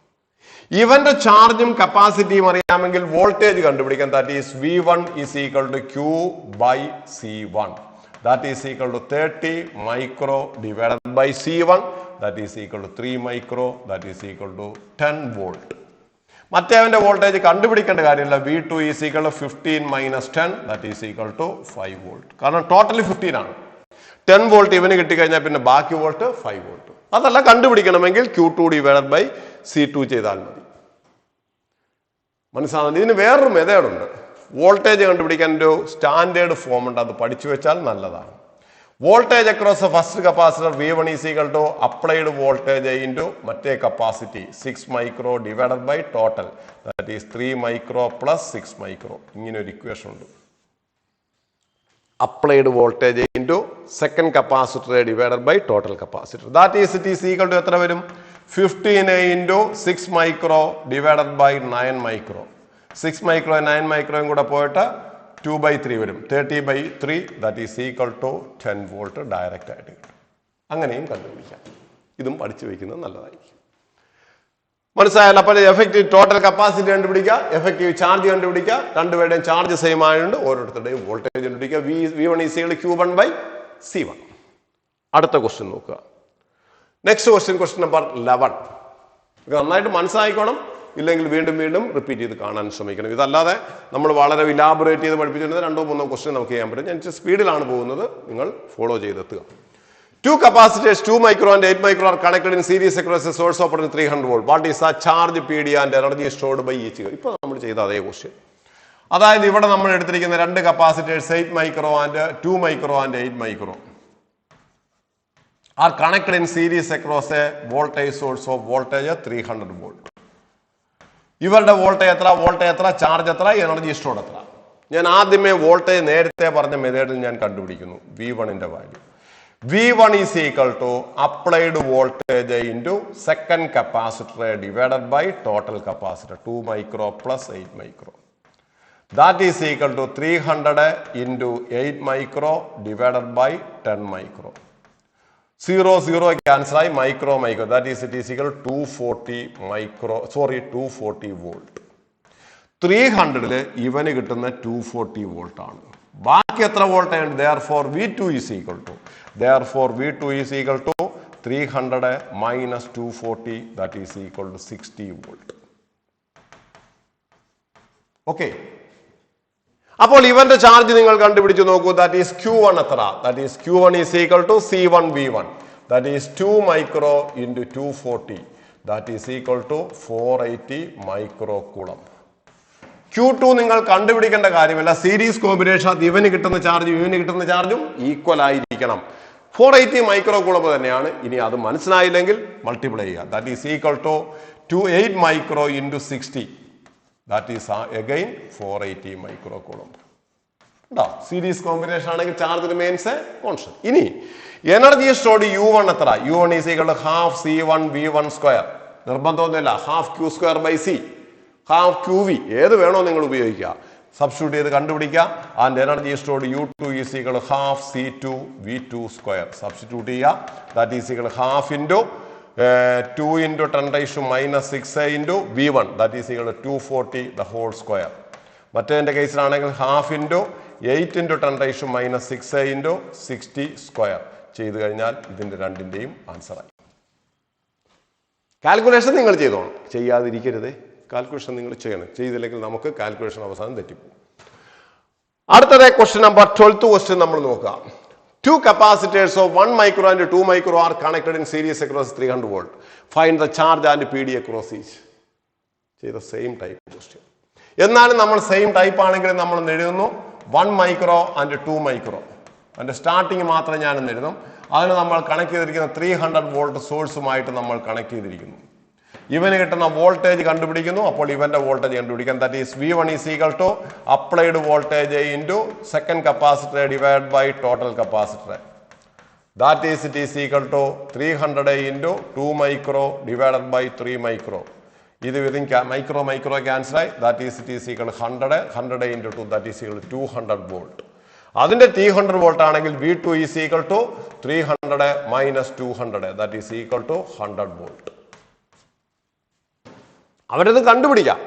S1: ഇവന്റെ ചാർജും കപ്പാസിറ്റിയും അറിയാമെങ്കിൽ വോൾട്ടേജ് കണ്ടുപിടിക്കാൻ, that is V1 is equal to Q by C1, that is equal to 30 micro divided by C1, that is equal to 3 micro, that is equal to 10 volt. മറ്റേവന്റെ voltage കണ്ടുപിടിക്കേണ്ട കാര്യമില്ല. V2 is equal to 15 minus 10, that is equal to 5 volt. കാരണം totally 15 ആണ്. 10 volt ഇവന് കിട്ടിക്കഴിഞ്ഞാൽ പിന്നെ ബാക്കി volt 5 volt. അതല്ല കണ്ടുപിടിക്കണമെങ്കിൽ Q2 ഡിവൈഡഡ് ബൈ C2 ചെയ്താൽ മതി. മനസ്സിലാവുന്നത്? ഇതിന് വേറൊരു മെത്തേഡുണ്ട്. വോൾട്ടേജ് കണ്ടുപിടിക്കാൻ ഒരു സ്റ്റാൻഡേർഡ് ഫോം ഉണ്ട്, അത് പഠിച്ചു വെച്ചാൽ നല്ലതാണ്. Voltage across first capacitor V1 is equal to applied voltage into മറ്റേ capacity 6 micro divided by total, that is 3 micro plus 6 micro. ഇങ്ങനെ ഒരു ഇക്വേഷൻ ഉണ്ട്. Applied voltage into second capacitor divided by total capacitor, that is it is equal to എത്ര വരും? 15 into 6 micro divided by 9 micro. 6 micro 9 മൈക്രോയും കൂടെ പോയിട്ട് 2/3 വരും 30/3 that is equal to 10 volt direct ആയിട്ട് കിട്ടും. അങ്ങനെയും കണ്ടുപിടിക്കാം. ഇതും പഠിച്ചു വയ്ക്കുന്നത് നല്ലതായിരിക്കും. മനസ്സിലായാലും അപ്പോൾ എഫക്റ്റീവ് ടോട്ടൽ കപ്പാസിറ്റി കണ്ടുപിടിക്കുക, എഫക്റ്റീവ് ചാർജ് കണ്ടുപിടിക്കുക, രണ്ടുപേരുടെയും ചാർജ് സെയിം ആയതുകൊണ്ട് ഓരോരുത്തരുടെയും വോൾട്ടേജ് കണ്ടുപിടിക്കുക. V1 is equal Q1/C1. അടുത്ത ക്വസ്റ്റ്യൻ നോക്കുക. Next question number 11. ഇത് നന്നായിട്ട് മനസ്സിലായിക്കോണം, ഇല്ലെങ്കിൽ വീണ്ടും വീണ്ടും റിപ്പീറ്റ് ചെയ്ത് കാണാൻ ശ്രമിക്കണം. ഇതല്ലാതെ നമ്മൾ വളരെ ഇലാബറേറ്റ് ചെയ്ത് പഠിപ്പിച്ചിരുന്നത് 2-3 ക്വസ്റ്റ്യൻ നമുക്ക് ചെയ്യാൻ പറ്റും. ഞാൻ സ്പീഡിലാണ് പോകുന്നത്, നിങ്ങൾ follow ചെയ്തെത്തുക. Two capacitors 2 micro and 8 micro are connected in series across a source of 300 volt. What is the charge PD and energy stored by each? ഇപ്പോൾ നമ്മൾ ചെയ്ത അതേ ക്വസ്റ്റ്യൻ. അതായത് ഇവിടെ നമ്മൾ എടുത്തിരിക്കുന്ന രണ്ട് capacitors 8 micro and 2 micro and 8 micro are connected in series across a voltage source of voltage 300 volt. ഇവരുടെ വോൾട്ടേജ് എത്ര, ചാർജ് എത്ര, എനർജി സ്റ്റോർഡ് എത്ര? ഞാൻ ആദ്യമേ വോൾട്ടേജ് നേരത്തെ പറഞ്ഞ മെത്തേഡിൽ ഞാൻ കണ്ടുപിടിക്കുന്നു. V1ന്റെ value V1 is equal to applied voltage into second capacitor divided by total capacitor 2 micro plus 8 micro. That is equal to 300 into 8 micro divided by 10 micro. 0 cancel I micro. That is it is equal to 240 volt. 300 ഇവന് കിട്ടുന്ന 240 volt ആണ്. ബാക്കി എത്ര voltage? therefore V2 is equal to 300 minus 240 that is equal to 60 volt. Okay. അപ്പോൾ ഇവന്റെ charge നിങ്ങൾ കണ്ടുപിടിച്ച് നോക്കൂ. ദാറ്റ് ഈസ് Q1 എത്ര? That is Q1 is equal to C1 V1. That is 2 micro into 240. That is equal to 480 micro coulomb. Q2 നിങ്ങൾ കണ്ടുപിടിക്കേണ്ട കാര്യമില്ല. Series combination ഇവന് കിട്ടുന്ന ചാർജും ഇവന് കിട്ടുന്ന ചാർജും ഈക്വൽ ആയിരിക്കണം. 480 മൈക്രോ കൂളംബ് തന്നെയാണ്. ഇനി അത് മനസ്സിലായില്ലെങ്കിൽ മൾട്ടിപ്ലൈ ചെയ്യുക. That is equal to 28 micro into 60. That is again 480 micro coulomb. ഉണ്ടോ? സീരീസ് കോമ്പിനേഷൻ ആണെങ്കിൽ ചാർജ് റിമെയിൻസ് എ കോൺസ്റ്റന്റ്. ഇനി എനർജി സ്റ്റോർഡ് U1 എത്ര? U1 is equal to half C1 V1 square. നിർബന്ധമൊന്നുമില്ല. Half Q square by C, half QV ഏത് വേണോ നിങ്ങൾ ഉപയോഗിക്കുക. Substitute ചെയ്ത് കണ്ടുപിടിക്കുക. And energy stored U2 is equal half C2 V2 square. Substitute ചെയ്യുക. That is equal half into 2 into 10⁻⁶ into V1 that is equal 240 the whole square. മറ്റേതിൻ്റെ കേസിലാണെങ്കിൽ half into 8 into 10⁻⁶ into 60 square ചെയ്ത് കഴിഞ്ഞാൽ ഇതിൻ്റെ രണ്ടിൻ്റെയും ആൻസറായി. Calculation നിങ്ങൾ ചെയ്തോണം, ചെയ്യാതിരിക്കരുത്. Calculation നിങ്ങൾ ചെയ്യണം. ചെയ്തില്ലെങ്കിൽ നമുക്ക് കാൽക്കുലേഷൻ അവസാനം തെറ്റിപ്പോകും. അടുത്തത് ക്വസ്റ്റ്യൻ നമ്പർ 12 ക്വസ്റ്റ്യൻ നമ്മൾ നോക്കാം. Two capacitors of 1 micro and 2 micro are connected in series across 300 volt. Find the charge and PD across each. ചെയ്ത സെയിം ടൈപ്പ് ക്വസ്റ്റ്യൻ. എന്നാലും നമ്മൾ സെയിം ടൈപ്പ് ആണെങ്കിൽ നമ്മൾ എഴുതുന്നു 1 മൈക്രോ ആൻഡ് 2 മൈക്രോ. അതിന്റെ സ്റ്റാർട്ടിങ് മാത്രം ഞാൻ എഴുതും. അതിന് നമ്മൾ കണക്ട് ചെയ്തിരിക്കുന്ന 300 വോൾട്ട് സോഴ്സുമായിട്ട് നമ്മൾ കണക്ട് ചെയ്തിരിക്കുന്നു. ഇവന് കിട്ടുന്ന വോൾട്ടേജ് കണ്ടുപിടിക്കുന്നു. അപ്പോൾ ഇവന്റെ വോൾട്ടേജ് കണ്ടുപിടിക്കാൻ that is V1 is equal to applied voltage into second capacitor divide by total capacitor. That is it is equal to 300 into 2 micro divided by 3 micro. ഇത് വിതിൻ മൈക്രോ ക്യാൻസൽ ആയി. That is it is equal 100 into 2 that is equal 200 volt. അതിന്റെ 300 volt ആണെങ്കിൽ V2 is equal to 300 minus 200 that is equal to 100 volt. അവരത് കണ്ടുപിടിക്കാം.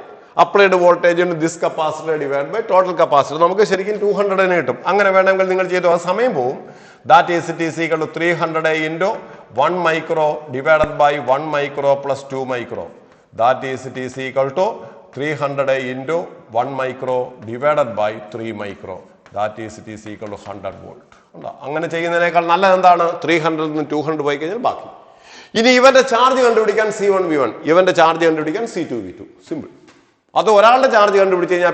S1: Applied voltage this capacitor divide by total capacitor നമുക്ക് ശരിക്കും 200 കിട്ടും. അങ്ങനെ വേണമെങ്കിൽ നിങ്ങൾ ചെയ്തു, ആ സമയം പോവും. That is it is equal to 300 into 1 micro divided by 1 micro plus 2 micro. That is it is equal to 300 into 1 micro divided by 3 micro. That is it is equal to 100 volt. ഉണ്ടോ? അങ്ങനെ ചെയ്യുന്നതിനേക്കാൾ നല്ലത് എന്താണ്? 300 നിന്ന് 200 പോയി കഴിഞ്ഞാൽ ബാക്കി. ഇനി ഇവന്റെ ചാർജ് കണ്ടുപിടിക്കാൻ C1 V1, ഇവന്റെ ചാർജ് കണ്ടുപിടിക്കാൻ C2 V2. സിമ്പിൾ. അത് ഒരാളുടെ ചാർജ് കണ്ടുപിടിച്ച് കഴിഞ്ഞാൽ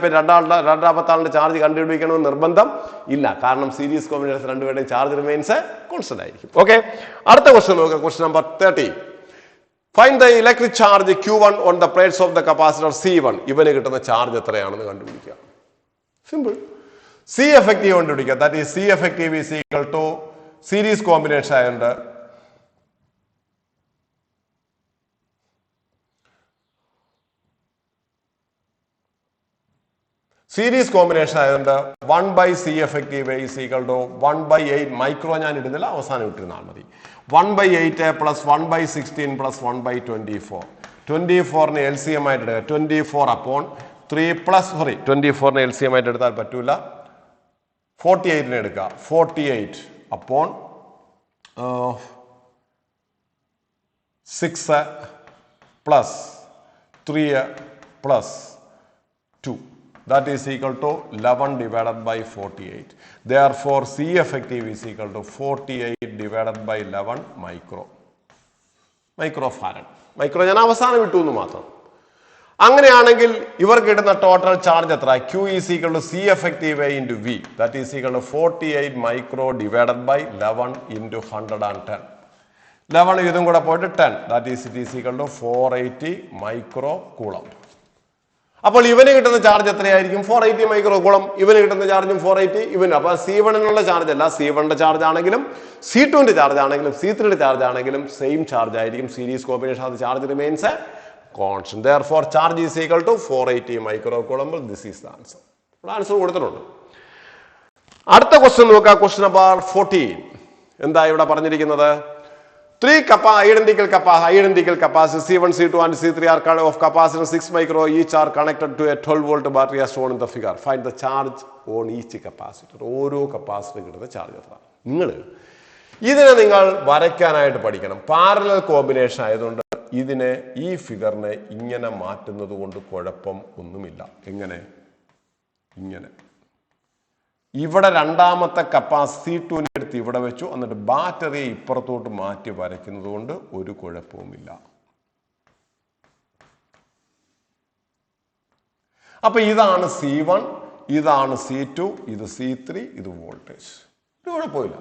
S1: രണ്ടാമത്തെ ആളുടെ ചാർജ് കണ്ടുപിടിക്കണമെന്ന് നിർബന്ധം ഇല്ല. കാരണം സീരീസ് കോമ്പിനേഷൻ രണ്ടുപേരുടെയും ചാർജ് റിമെയിൻസ് കോൺസ്റ്റന്റ് ആയിരിക്കും. ഓക്കെ, അടുത്ത ക്വസ്റ്റ്യൻ നോക്കുക. Question number 30. Find the electric charge Q1 on the plates of the capacitor C1. ഇവന് കിട്ടുന്ന ചാർജ് എത്രയാണെന്ന് കണ്ടുപിടിക്കുക. സിമ്പിൾ. C എഫക്റ്റീവ് കണ്ടുപിടിക്കുക. That is C effective is equal to series combination ആയതുകൊണ്ട് series combination ആയതുകൊണ്ട് 1/c effective is equal to 1/8 micro ഞാൻ ഇടുന്നില്ല, അവസാനം ഇട്ടിരുന്നാൽ മതി. 1/8 പ്ലസ് 1/16 പ്ലസ് 1/24. 24ന് LCM ആയിട്ട് എടുക്കുക. 24 upon 3 പ്ലസ് 24ന് LCM ആയിട്ട് എടുത്താൽ പറ്റൂല. 48ന് എടുക്കുക. 48 upon 6 plus 3 plus 2. That is equal to 11 divided by 48. Therefore, C effective is equal to 48 divided by 11 microfarad. Micro ഞാൻ അവസാനം വിട്ടു എന്ന് മാത്രം. അങ്ങനെയാണെങ്കിൽ ഇവർ കിട്ടുന്ന ടോട്ടൽ ചാർജ് എത്ര? Q is equal to C effective into V. That is equal to 48 micro divided by 11 into 110. 11 ഇതും കൂടെ പോയിട്ട് 10. That is it is equal to 480 micro coulomb. അപ്പോൾ ഇവന് കിട്ടുന്ന ചാർജ് എത്രയായിരിക്കും? 480 മൈക്രോ കൂളം. ഇവന് കിട്ടുന്ന ചാർജും 480. ഇവന് അപ്പൊ C1 ചാർജ് അല്ല, C1 ചാർജ് ആണെങ്കിലും C2 ചാർജ് ആണെങ്കിലും C3 ചാർജ് ആണെങ്കിലും സെയിം ചാർജ് ആയിരിക്കും. സീരീസ് കോമ്പിനേഷൻ അത് charge remains a constant. Therefore charge is equal to 480 micro coulomb. This is the answer. Answer കൊടുത്തിട്ടുണ്ട്. അടുത്ത ക്വസ്റ്റ്യൻ നോക്കുക. Question number 14. എന്താ ഇവിടെ പറഞ്ഞിരിക്കുന്നത്? 3 identical capacitors C1, C2 and C3 are of capacitance 6 micro each are connected to a 12-volt battery as shown in the figure. Find the charge on each capacitor. ഓരോ capacitor കിട്ടുന്ന charge എത്ര? ഇതിനെ നിങ്ങൾ വരയ്ക്കാനായിട്ട് പഠിക്കണം. പാരലൽ കോമ്പിനേഷൻ ആയതുകൊണ്ട് ഇതിനെ ഈ ഫിഗറിനെ ഇങ്ങനെ മാറ്റുന്നത് കൊണ്ട് കുഴപ്പം ഒന്നുമില്ല. എങ്ങനെ? ഇങ്ങനെ. ഇവിടെ രണ്ടാമത്തെ C2 എടുത്ത് ഇവിടെ വെച്ചു, എന്നിട്ട് ബാറ്ററിയെ ഇപ്പുറത്തോട്ട് മാറ്റി വരയ്ക്കുന്നത് കൊണ്ട് ഒരു കുഴപ്പവുമില്ല. അപ്പൊ ഇതാണ് C1, ഇതാണ് C2, ഇത് C3, ഇത് വോൾട്ടേജ്. ഒരു കുഴപ്പമില്ല.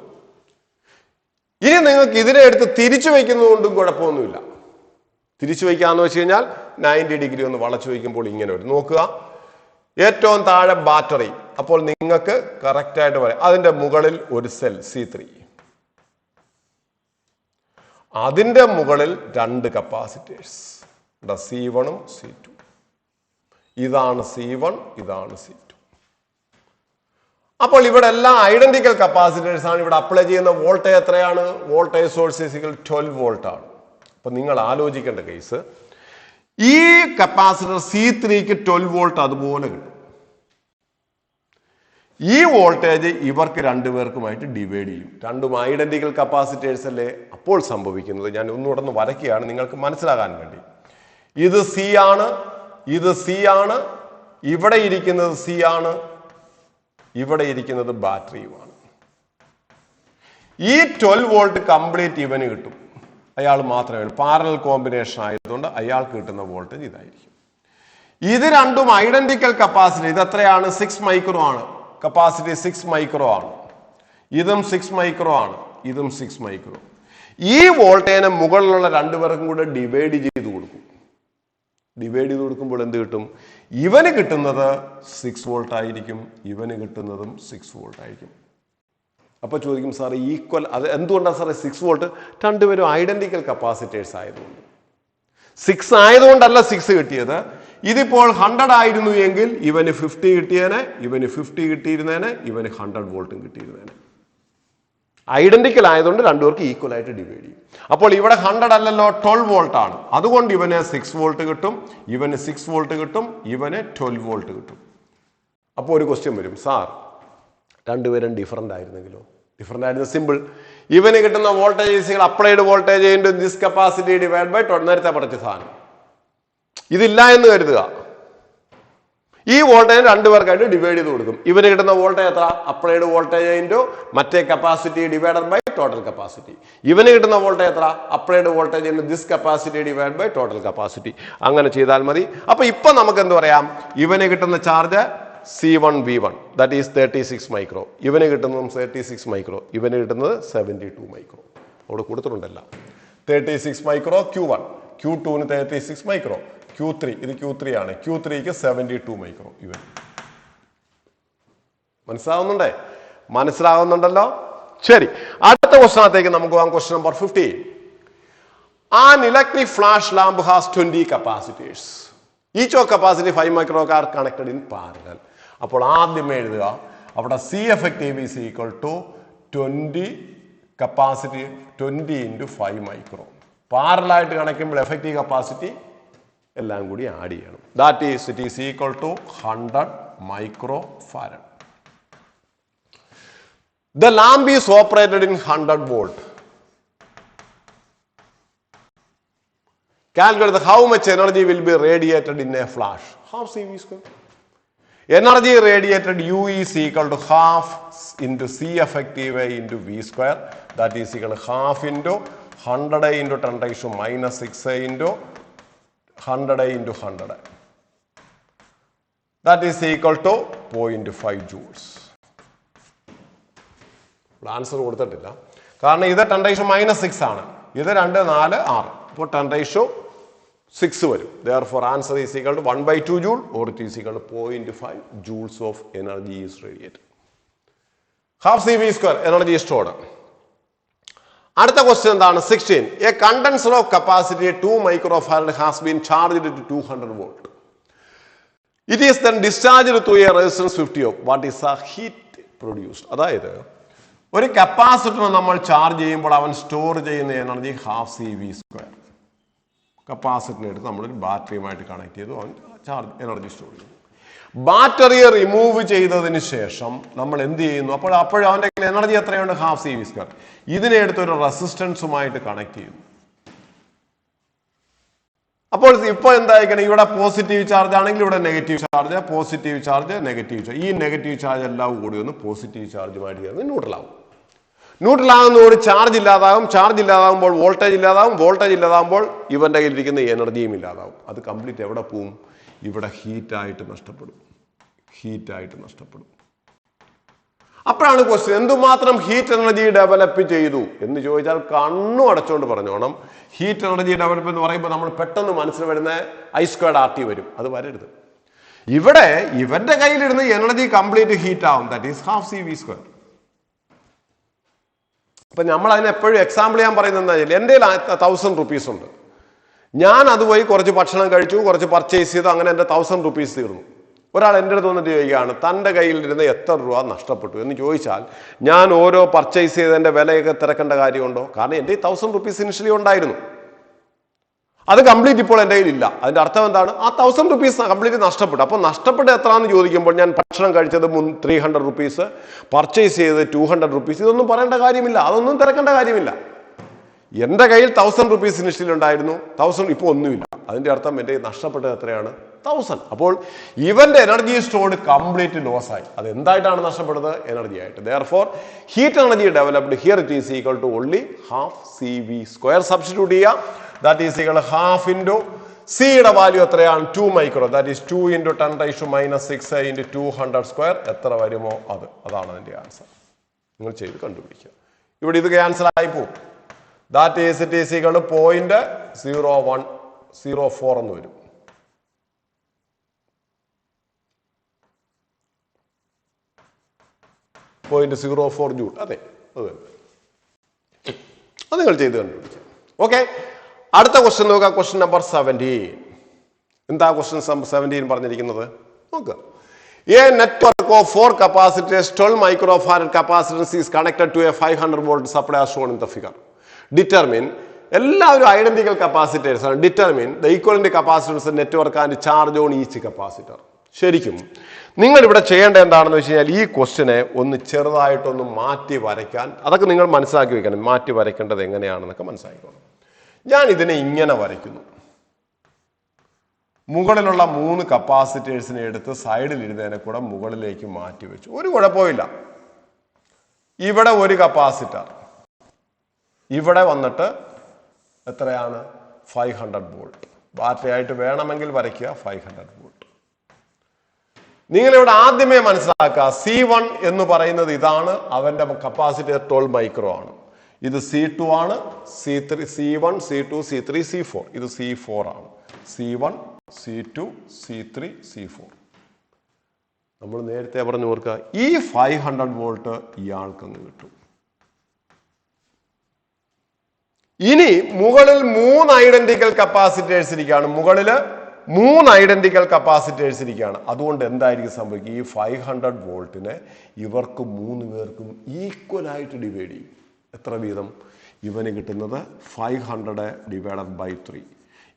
S1: ഇനി നിങ്ങൾക്ക് ഇതിനെ എടുത്ത് തിരിച്ചു വയ്ക്കുന്നത് കൊണ്ടും കുഴപ്പമൊന്നുമില്ല. തിരിച്ചു വയ്ക്കാന്ന് വെച്ച് കഴിഞ്ഞാൽ 90 ഡിഗ്രി ഒന്ന് വളച്ചു വയ്ക്കുമ്പോൾ ഇങ്ങനെ വരും. നോക്കുക, ഏറ്റവും താഴെ ബാറ്ററി. അപ്പോൾ നിങ്ങൾക്ക് കറക്റ്റ് ആയിട്ട് പറയാം. അതിന്റെ മുകളിൽ ഒരു സെൽ C3, അതിന്റെ മുകളിൽ 2 കപ്പാസിറ്റേഴ്സ് C1 ഉം C2. ഇതാണ് C1, ഇതാണ് C2. അപ്പോൾ ഇവിടെ എല്ലാം ഐഡന്റിക്കൽ കപ്പാസിറ്റേഴ്സ് ആണ്. ഇവിടെ അപ്ലൈ ചെയ്യുന്ന വോൾട്ടേജ് എത്രയാണ്? വോൾട്ടേജ് സോഴ്സ് 12 വോൾട്ട് ആണ്. അപ്പൊ നിങ്ങൾ ആലോചിക്കേണ്ട കേസ്, ഈ കപ്പാസിറ്റർ C3ക്ക് 12 വോൾട്ട് അതുപോലെ കിട്ടും. ഈ വോൾട്ടേജ് ഇവർക്ക് രണ്ടുപേർക്കുമായിട്ട് ഡിവൈഡ് ചെയ്യും. രണ്ടും ഐഡന്റിക്കൽ കപ്പാസിറ്റേഴ്സ് അല്ലേ? അപ്പോൾ സംഭവിക്കുന്നത്, ഞാൻ ഒന്നുകൂടെ വരയ്ക്കുകയാണ് നിങ്ങൾക്ക് മനസ്സിലാകാൻ വേണ്ടി. ഇത് C ആണ്, ഇത് C ആണ്, ഇവിടെ ഇരിക്കുന്നത് C ആണ്, ഇവിടെ ഇരിക്കുന്നത് ബാറ്ററിയുമാണ്. ഈ 12 വോൾട്ട് കംപ്ലീറ്റ് ഇവന് കിട്ടും. അയാൾ മാത്രമേ, പാരലൽ കോമ്പിനേഷൻ ആയതുകൊണ്ട് അയാൾക്ക് കിട്ടുന്ന വോൾട്ടേജ് ഇതായിരിക്കും. ഇത് രണ്ടും ഐഡന്റിക്കൽ കപ്പാസിറ്റി. ഇത് എത്രയാണ്? 6 മൈക്രോ ആണ്. കപ്പാസിറ്റി 6 മൈക്രോ ആണ്. ഇതും 6 മൈക്രോ ആണ്, ഇതും 6 മൈക്രോ. ഈ വോൾട്ടേജിനെ മുകളിലുള്ള രണ്ടുപേർക്കും കൂടെ ഡിവൈഡ് ചെയ്ത് കൊടുക്കും. ഡിവൈഡ് ചെയ്ത് കൊടുക്കുമ്പോൾ എന്ത് കിട്ടും? ഇവന് കിട്ടുന്നത് 6 വോൾട്ട് ആയിരിക്കും, ഇവന് കിട്ടുന്നതും 6 വോൾട്ട് ആയിരിക്കും. അപ്പൊ ചോദിക്കും, സാർ ഈക്വൽ, അത് എന്തുകൊണ്ടാണ് സാറേ 6 വോൾട്ട്? രണ്ടുപേരും ഐഡന്റിക്കൽ കപ്പാസിറ്റേഴ്സ് ആയതുകൊണ്ട്. 6 ആയതുകൊണ്ടല്ല 6 കിട്ടിയത്. ഇതിപ്പോൾ 100 ആയിരുന്നു എങ്കിൽ ഇവന് 50 കിട്ടിയേനെ, ഇവന് 50 കിട്ടിയിരുന്നേനെ, ഇവന് 100 വോൾട്ടും കിട്ടിയിരുന്നേനെ. ഐഡന്റിക്കൽ ആയതുകൊണ്ട് രണ്ടുപേർക്ക് ഈക്വൽ ആയിട്ട് ഡിവൈഡ് ചെയ്യും. അപ്പോൾ ഇവിടെ 100 അല്ലല്ലോ, 12 വോൾട്ട് ആണ്. അതുകൊണ്ട് ഇവന് 6 വോൾട്ട് കിട്ടും, ഇവന് 6 വോൾട്ട് കിട്ടും, ഇവന് 12 വോൾട്ട് കിട്ടും. അപ്പോൾ ഒരു ക്വസ്റ്റ്യൻ വരും, സാർ രണ്ടുപേരും ഡിഫറൻ്റ് ആയിരുന്നെങ്കിലോ? ഡിഫറൻ്റ് ആയിരുന്നു, സിമ്പിൾ. ഇവന് കിട്ടുന്ന voltage applied voltage into this capacity divide by നേരത്തെ പഠിച്ച സാധനം. ഇതില്ല എന്ന് കരുതുക. ഈ വോൾട്ടേജ് രണ്ടുപേർക്കായിട്ട് ഡിവൈഡ് ചെയ്ത് കൊടുക്കും. ഇവന് കിട്ടുന്ന വോൾട്ടേജ് എത്ര? അപ്ലൈഡ് വോൾട്ടേജ് ഇൻടു മറ്റേ capacity divided by total capacity. ഇവന് കിട്ടുന്ന വോൾട്ടേജ് എത്ര? Applied voltage into this capacity divide by total capacity. അങ്ങനെ ചെയ്താൽ മതി. അപ്പൊ ഇപ്പൊ നമുക്ക് എന്ത് പറയാം? ഇവന് കിട്ടുന്ന charge C1 V1, that is 36 micro. ഇവന് കിട്ടുന്നതും 36 മൈക്രോ, ഇവന് കിട്ടുന്നത് 72 മൈക്രോ. അവിടെ കൊടുത്തിട്ടുണ്ടല്ല. 36 മൈക്രോ Q1, Q2ന് 36 മൈക്രോ, Q3 ഇത് Q3 ആണ്, Q3ക്ക് 72 മൈക്രോ. ഇവൻ മനസ്സിലാവുന്നുണ്ടല്ലോ? ശരി, അടുത്ത ക്വസ്റ്റ്യനകത്തേക്ക് നമുക്ക് പോകാം. Question number 15. An electric flash lamp has 20 capacitors. Each of capacity 5 micro are connected in parallel. അപ്പോൾ ആദ്യമേ എഴുതുക അവിടെ C effective is equal to 20 capacity 20 × 5 micro. പാരലായിട്ട് കണക്കുമ്പോൾ എഫക്റ്റീവ് കപ്പാസിറ്റി എല്ലാം കൂടി ആഡ് ചെയ്യണം. That is it is equal to 100 micro farad. The lamp is operated in 100 volt. Calculate how much energy will be radiated in a flash. Half CV². Energy radiated U is equal to half into C effective into V². That is equal to half into 100 into 10⁻⁻⁶ into 100 into 100. That is equal to 0.5 joules. Answer കൊടുത്തിട്ടില്ല, കാരണം ഇത് 10⁻⁶ ആണ്, ഇത് 2 4 6, അപ്പോൾ 10⁻⁶ വരും. Therefore answer is equal to 1/2 joule or it is equal to 0.5 joules of energy is radiated. Half CV² energy stored. അടുത്ത question എന്താണ്? 16. A condenser of capacity 2 microfarad has been charged to 200 volt. It is then discharged through a resistance 50 ohm. What is the heat produced? അതായത് ഒരു capacitor നമ്മൾ charge ചെയ്യുമ്പോൾ അവൻ store ചെയ്യുന്ന energy ½ CV². കപ്പാസിറ്ററിനെ എടുത്ത് നമ്മളൊരു ബാറ്ററിയുമായിട്ട് കണക്ട് ചെയ്തു അവൻ ചാർജ് എനർജി സ്റ്റോർ ചെയ്തു. ബാറ്ററിയെ റിമൂവ് ചെയ്തതിന് ശേഷം നമ്മൾ എന്ത് ചെയ്യുന്നു? അപ്പോൾ അവൻ്റെ എനർജി എത്രയുണ്ട്? ½ CV². ഇതിനെ എടുത്തൊരു റെസിസ്റ്റൻസുമായിട്ട് കണക്ട് ചെയ്യുന്നു. അപ്പോൾ ഇപ്പോൾ എന്തായിരിക്കണം? ഇവിടെ പോസിറ്റീവ് ചാർജ് ആണെങ്കിൽ ഇവിടെ negative charge, positive charge, negative charge. ഈ നെഗറ്റീവ് ചാർജ് എല്ലാം കൂടി ഒന്ന് പോസിറ്റീവ് ചാർജുമായിട്ട് ചേർന്ന് ന്യൂട്രലാവും. ന്യൂട്രലാകുന്നതോട് ചാർജ് ഇല്ലാതാകും, ചാർജ് ഇല്ലാതാകുമ്പോൾ വോൾട്ടേജ് ഇല്ലാതാകും, വോൾട്ടേജ് ഇല്ലാതാകുമ്പോൾ ഇവന്റെ കയ്യിലിരിക്കുന്ന എനർജിയും ഇല്ലാതാകും. അത് കംപ്ലീറ്റ് എവിടെ പോവും? ഇവിടെ ഹീറ്റായിട്ട് നഷ്ടപ്പെടും, ഹീറ്റായിട്ട് നഷ്ടപ്പെടും. അപ്പോഴാണ് ക്വസ്റ്റ്യൻ, എന്തുമാത്രം ഹീറ്റ് എനർജി ഡെവലപ്പ് ചെയ്തു എന്ന് ചോദിച്ചാൽ കണ്ണും അടച്ചുകൊണ്ട് പറഞ്ഞോണം. ഹീറ്റ് എനർജി ഡെവലപ്പ് എന്ന് പറയുമ്പോൾ നമ്മൾ പെട്ടെന്ന് മനസ്സിൽ വരുന്ന I²RT വരും. അത് വരരുത്. ഇവിടെ ഇവന്റെ കയ്യിലിരുന്ന് എനർജി കംപ്ലീറ്റ് ഹീറ്റ് ആവും. That is ½ CV². അപ്പൊ നമ്മൾ അതിന് എപ്പോഴും എക്സാമ്പിൾ ഞാൻ പറയുന്നത് എന്താ വെച്ചാൽ, എൻ്റെ 1000 rupees ഉണ്ട്, ഞാൻ അതുവഴി കുറച്ച് ഭക്ഷണം കഴിച്ചു, കുറച്ച് പർച്ചേസ് ചെയ്തു, അങ്ങനെ എൻ്റെ 1000 rupees തീർന്നു. ഒരാൾ എൻ്റെ അടുത്ത് വന്നിട്ട് ചോദിക്കുകയാണ്, തൻ്റെ കയ്യിലിരുന്ന് എത്ര രൂപ നഷ്ടപ്പെട്ടു എന്ന് ചോദിച്ചാൽ ഞാൻ ഓരോ പർച്ചേസ് ചെയ്തതിൻ്റെ വിലയൊക്കെ തിരക്കേണ്ട കാര്യമുണ്ടോ? കാരണം എൻ്റെ 1000 rupees ഇനിഷ്യലി ഉണ്ടായിരുന്നു, അത് കംപ്ലീറ്റ് ഇപ്പോൾ എൻ്റെ കയ്യിലില്ല. അതിന്റെ അർത്ഥം എന്താണ്? ആ 1000 rupees കംപ്ലീറ്റ് നഷ്ടപ്പെട്ടു. അപ്പോൾ നഷ്ടപ്പെട്ട എത്രയാണെന്ന് ചോദിക്കുമ്പോൾ ഞാൻ ഭക്ഷണം കഴിച്ചത് 300 rupees, പർച്ചേസ് ചെയ്തത് 200 rupees, ഇതൊന്നും പറയേണ്ട കാര്യമില്ല, അതൊന്നും തിരക്കേണ്ട കാര്യമില്ല. എൻ്റെ കയ്യിൽ 1000 rupees ഇനിഷ്യലി ഉണ്ടായിരുന്നു, 1000 ഇപ്പോൾ ഒന്നുമില്ല. അതിന്റെ അർത്ഥം എൻ്റെ നഷ്ടപ്പെട്ടത് എത്രയാണ്? 1000. അപ്പോൾ ഇവന്റെ എനർജി സ്റ്റോർഡ് കംപ്ലീറ്റ് ലോസ് ആയി. അത് എന്തായിട്ടാണ് നഷ്ടപ്പെടുന്നത്? എനർജി ആയിട്ട്. Therefore heat energy developed here it is equal to only ½ CV². Substitute ചെയ്യുക. That is equal to half into C യുടെ വാല്യൂ എത്രയാണ്? 2 മൈക്രോ. That is 2 × 10⁻⁻⁶ into 200². എത്ര വരുമോ അതാണ് അതിന്റെ ആൻസർ. നിങ്ങൾ ചെയ്ത് കണ്ടുപിടിക്കുക. ഇവിടെ ഇത് ക്യാൻസൽ ആയി പോകും. That is it is equal to 0.0104 എന്ന് വരും. .04 ജൂൾ. അതെ, അത് നിങ്ങൾ ചെയ്ത് കണ്ടുപിടിക്കുക. ഓക്കെ, അടുത്ത ക്വസ്റ്റ്യൻ നോക്കുക. Question number 17. എന്താ ക്വസ്റ്റ്യൻ നമ്പർ 17 പറഞ്ഞിരിക്കുന്നത്? നോക്കുക. A network of 4 capacitors 12 microfarad capacitors is connected to a 500 volt supply as shown in the figure. Determine, എല്ലാവരും ഐഡന്റിക്കൽ കപ്പാസിറ്റേഴ്സ് ആണ്. Determine the equivalent capacitance network and charge on each capacitor. ശരിക്കും നിങ്ങൾ ഇവിടെ ചെയ്യേണ്ട എന്താണെന്ന് വെച്ച് കഴിഞ്ഞാൽ, ഈ ക്വസ്റ്റിനെ ഒന്ന് ചെറുതായിട്ടൊന്ന് മാറ്റി വരയ്ക്കാൻ, അതൊക്കെ നിങ്ങൾ മനസ്സിലാക്കി വെക്കണം. മാറ്റി വരയ്ക്കേണ്ടത് എങ്ങനെയാണെന്നൊക്കെ മനസ്സിലാക്കണം. ഞാൻ ഇതിനെ ഇങ്ങനെ വരയ്ക്കുന്നു. മുകളിലുള്ള 3 കപ്പാസിറ്റേഴ്സിനെ എടുത്ത് സൈഡിൽ ഇരുന്നതിനെ കൂടെ മുകളിലേക്ക് മാറ്റി വെച്ചു. ഒരു കുഴപ്പമില്ല. ഇവിടെ ഒരു കപ്പാസിറ്റർ, ഇവിടെ വന്നിട്ട് എത്രയാണ്? 500 വോൾട്ട്. ബാറ്ററി ആയിട്ട് വേണമെങ്കിൽ വരയ്ക്കുക 500 വോൾട്ട്. നിങ്ങളിവിടെ ആദ്യമേ മനസ്സിലാക്കുക, C1 എന്ന് പറയുന്നത് ഇതാണ്, അവന്റെ കപ്പാസിറ്റി 12 മൈക്രോ ആണ്. ഇത് C2 ആണ്, C3, C1, C2, C3, C4. ഇത് C4 ആണ്. C1, C2, C3, C4. നമ്മൾ നേരത്തെ പറഞ്ഞു ഓർക്കുക, ഈ 500 വോൾട്ട് ഇയാൾക്കങ്ങ് കിട്ടും. ഇനി മുകളിൽ 3 ഐഡന്റിക്കൽ കപ്പാസിറ്റേഴ്സ് ഇരിക്കുകയാണ്. മുകളില് 3 ഐഡന്റിക്കൽ കപ്പാസിറ്റേഴ്സ് ഇരിക്കുകയാണ്. അതുകൊണ്ട് എന്തായിരിക്കും സംഭവിക്കുക? ഈ 500 വോൾട്ടിനെ ഇവർക്ക് 3 പേർക്കും ഈക്വൽ ആയിട്ട് ഡിവൈഡ് ചെയ്യും. എത്ര വീതം? ഇവന് കിട്ടുന്നത് 500 ഡിവൈഡഡ് ബൈ 3,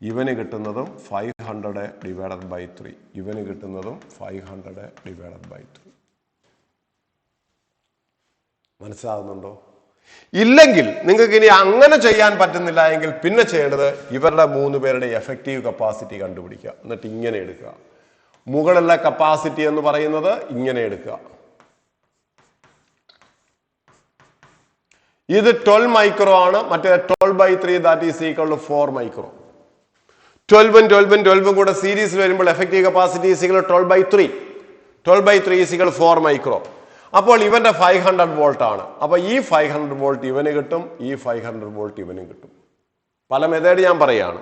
S1: ഇവന് കിട്ടുന്നതും 500 ഡിവൈഡഡ് ബൈ 3, ഇവന് കിട്ടുന്നതും 500 ഡിവൈഡഡ് ബൈ 3. മനസ്സിലാകുന്നുണ്ടോ? ഇല്ലെങ്കിൽ നിങ്ങൾക്ക് ഇനി അങ്ങനെ ചെയ്യാൻ പറ്റുന്നില്ല എങ്കിൽ പിന്നെ ചെയ്യേണ്ടത് ഇവരുടെ 3 പേരുടെ എഫക്റ്റീവ് കപ്പാസിറ്റി കണ്ടുപിടിക്കുക. എന്നിട്ട് ഇങ്ങനെ എടുക്കുക. മുകളിലെ കപ്പാസിറ്റി എന്ന് പറയുന്നത് ഇങ്ങനെ എടുക്കുക. ഇത് 12 മൈക്രോ ആണ്, മറ്റേ 12/3 that is equal to 4 micro. 12 കൂടെ സീരീസിൽ വരുമ്പോൾ effective capacity is equal to 12/3. 12/3 is equal 4 micro. അപ്പോൾ ഇവന്റെ 500 വോൾട്ട് ആണ്. അപ്പൊ ഈ 500 വോൾട്ട് ഇവന് കിട്ടും, ഈ 500 വോൾട്ട് ഇവനും കിട്ടും. പല മെത്തേഡ് ഞാൻ പറയാണ്.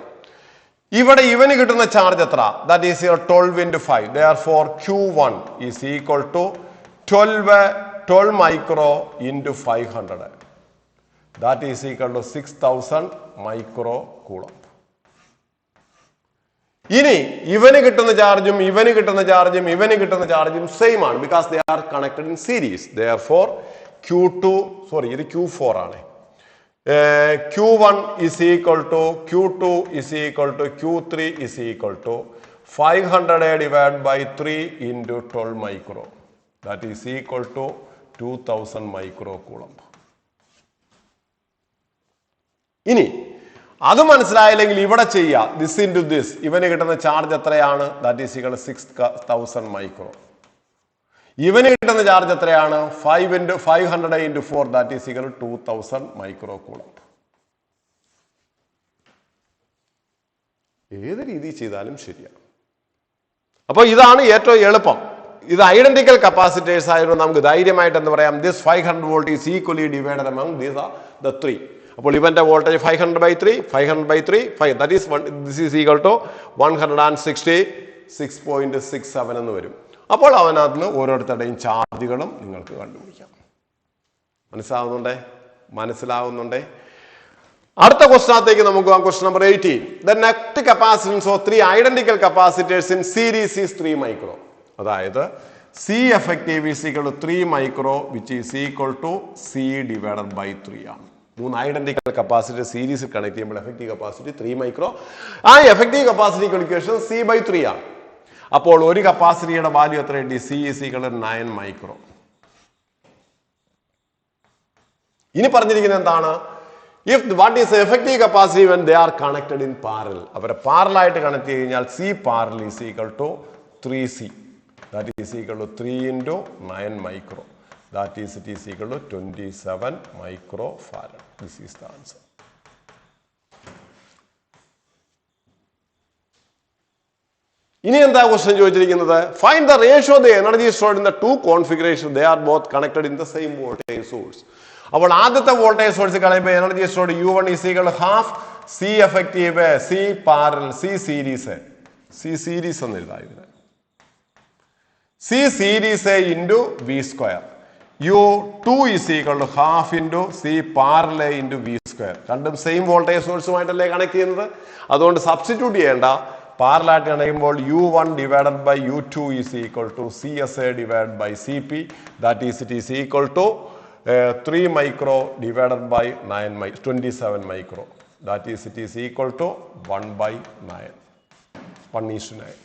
S1: ഇവിടെ ഇവന് കിട്ടുന്ന ചാർജ് എത്ര? That is 12 into 5. Therefore Q1 is equal to 12 micro into 500. That is equal to 6000 micro coulomb. ഇനി ഇവന് കിട്ടുന്ന ചാർജും ഇവന് കിട്ടുന്ന ചാർജും ഇവന് കിട്ടുന്ന ചാർജും സെയിം ആണ്. Because they are connected in series. Therefore ഇത് Q4 ആണ്. Q1 is equal to Q2 is equal to Q3 is equal to 500 divided by 3 into 12 micro. That is equal to 2000 micro coulomb. ഇനി അത് മനസ്സിലായില്ലെങ്കിൽ ഇവിടെ ചെയ്യാം. This into this. ഇവന് കിട്ടുന്ന charge എത്രയാണ്? That is equal 6000 micro. ഇവന് കിട്ടുന്ന ചാർജ് എത്രയാണ്? 500 into 4 that is equal 2000 micro coulomb. ഏത് രീതി ചെയ്താലും ശരിയാണ്. അപ്പൊ ഇതാണ് ഏറ്റവും എളുപ്പം. ഇത് ഐഡന്റിക്കൽ കപ്പാസിറ്റേഴ്സ് ആയതുകൊണ്ട് നമുക്ക് ധൈര്യമായിട്ട് എന്ന് പറയാം, this 500 volt is equally divided among these are the 3. അപ്പോൾ ഇവന്റെ voltage 500/3 that is this is equal to 166.67 എന്ന് വരും. അപ്പോൾ അവനകത്ത് ഓരോരുത്തരുടെയും ചാർജുകളും നിങ്ങൾക്ക് കണ്ടുപിടിക്കാം. മനസ്സിലാവുന്നുണ്ടേ? അടുത്ത ക്വസ്റ്റ്യനകത്തേക്ക് നമുക്ക് പോകാം. Question number 18. The net capacitance of 3 identical capacitors in series is 3 micro. അതായത് C effective is equal to 3 micro which is equal to C divided by 3 ആണ്. 3 ഐഡന്റിക്കൽ കപ്പാസിറ്റർ സീരീസിൽ കണക്ട് ചെയ്യുമ്പോൾ എഫക്റ്റീവ് കപ്പാസിറ്റി 3 മൈക്രോ. ആ effective capacity equation C/3 ആണ്. അപ്പോൾ ഒരു കപ്പാസിറ്റിയുടെ value എത്ര കിട്ടി? C is equal to 9 micro. ഇനി പറഞ്ഞിരിക്കുന്നത് എന്താണ്? What is the effective capacity when they are connected in parallel? അവരെ പാരലൽ ആയിട്ട് കണക്ട് ചെയ്ത് കഴിഞ്ഞാൽ C parallel is equal to 3C. That is equal to 3 into 9 micro. That is, it is equal to 27 microfarad. This is the answer. ഇനി എന്താ question ചോദിച്ചിരിക്കുന്നത്? Find the ratio of the energy stored in the 2 configuration. They are both connected in the same voltage source. അപ്പോൾ ആദ്യത്തെ voltage source കളയുമ്പോൾ energy stored U1 is equal to half C effective, C parallel, C series എന്ന് എഴുതാം. ഇതിന് C series into V square. U2 is equal to half into C parallel into V square. രണ്ടും same voltage സോഴ്സുമായിട്ടല്ലേ connect ചെയ്യുന്നത്. അതുകൊണ്ട് substitute ചെയ്യേണ്ട. Parallel ആയിട്ട് കണക്കുമ്പോൾ U1 divided by U2 is equal to CSA divided by CP. That is, it is equal to 3 micro divided by 27 micro. That is, it is equal to 1/9. 1:9.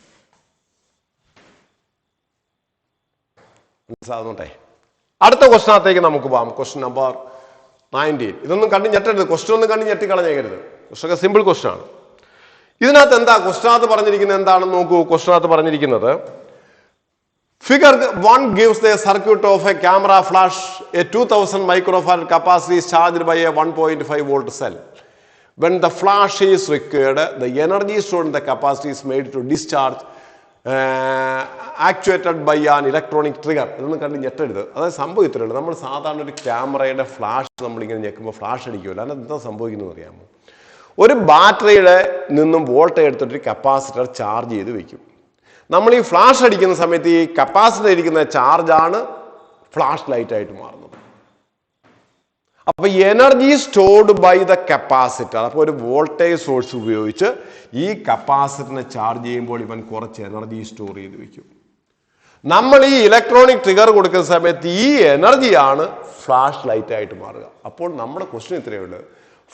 S1: മനസ്സിലാകുന്നുണ്ടേ? അടുത്ത ക്വസ്റ്റ്യനകത്തേക്ക് നമുക്ക് പോകാം. Question number 19. ഇതൊന്നും കണ്ടു ഞെട്ടരുത്. Question ഒന്നും കണ്ടു ഞെട്ടിക്കളഞ്ഞേക്കരുത്. Question simple question ആണ്. ഇതിനകത്ത് എന്താ ക്വസ്റ്റ്യനകത്ത് പറഞ്ഞിരിക്കുന്നത്? എന്താണെന്ന് നോക്കൂ. ക്വസ്റ്റ്യനകത്ത് പറഞ്ഞിരിക്കുന്നത്, Figure 1 gives the circuit of a camera flash. A 2000 microfarad capacity is charged by a 1.5 volt cell. When the flash is required, the energy stored in the capacity is made to discharge actuated by an electronic trigger. ഇതൊന്നും കണ്ട് ഞെട്ടരുത്. അതായത് സംഭവം ഇത്രയുള്ളൂ. നമ്മൾ സാധാരണ ഒരു ക്യാമറയുടെ flash നമ്മളിങ്ങനെ ഞെക്കുമ്പോൾ ഫ്ലാഷ് അടിക്കുമല്ലോ. അതിന് എന്താ സംഭവിക്കുന്നത് അറിയാമോ? ഒരു ബാറ്ററിയുടെ നിന്നും വോൾട്ടേജ് എടുത്തിട്ട് കപ്പാസിറ്റർ ചാർജ് ചെയ്ത് വെക്കും. നമ്മൾ ഈ ഫ്ലാഷ് അടിക്കുന്ന സമയത്ത് ഈ കപ്പാസിറ്റർ ഇരിക്കുന്ന ചാർജാണ് ഫ്ലാഷ് ലൈറ്റ് ആയിട്ട് മാറുന്നത്. അപ്പൊ energy stored by the capacitor. അപ്പോൾ ഒരു വോൾട്ടേജ് സോഴ്സ് ഉപയോഗിച്ച് ഈ കപ്പാസിറ്ററിനെ ചാർജ് ചെയ്യുമ്പോൾ ഇവൻ കുറച്ച് എനർജി സ്റ്റോർ ചെയ്ത് വെക്കും. നമ്മൾ ഈ ഇലക്ട്രോണിക് ട്രിഗർ കൊടുക്കുന്ന സമയത്ത് ഈ എനർജിയാണ് ഫ്ലാഷ് ലൈറ്റ് ആയിട്ട് മാറുക. അപ്പോൾ നമ്മുടെ ക്വസ്റ്റ്യൻ ഇത്രയുണ്ട്,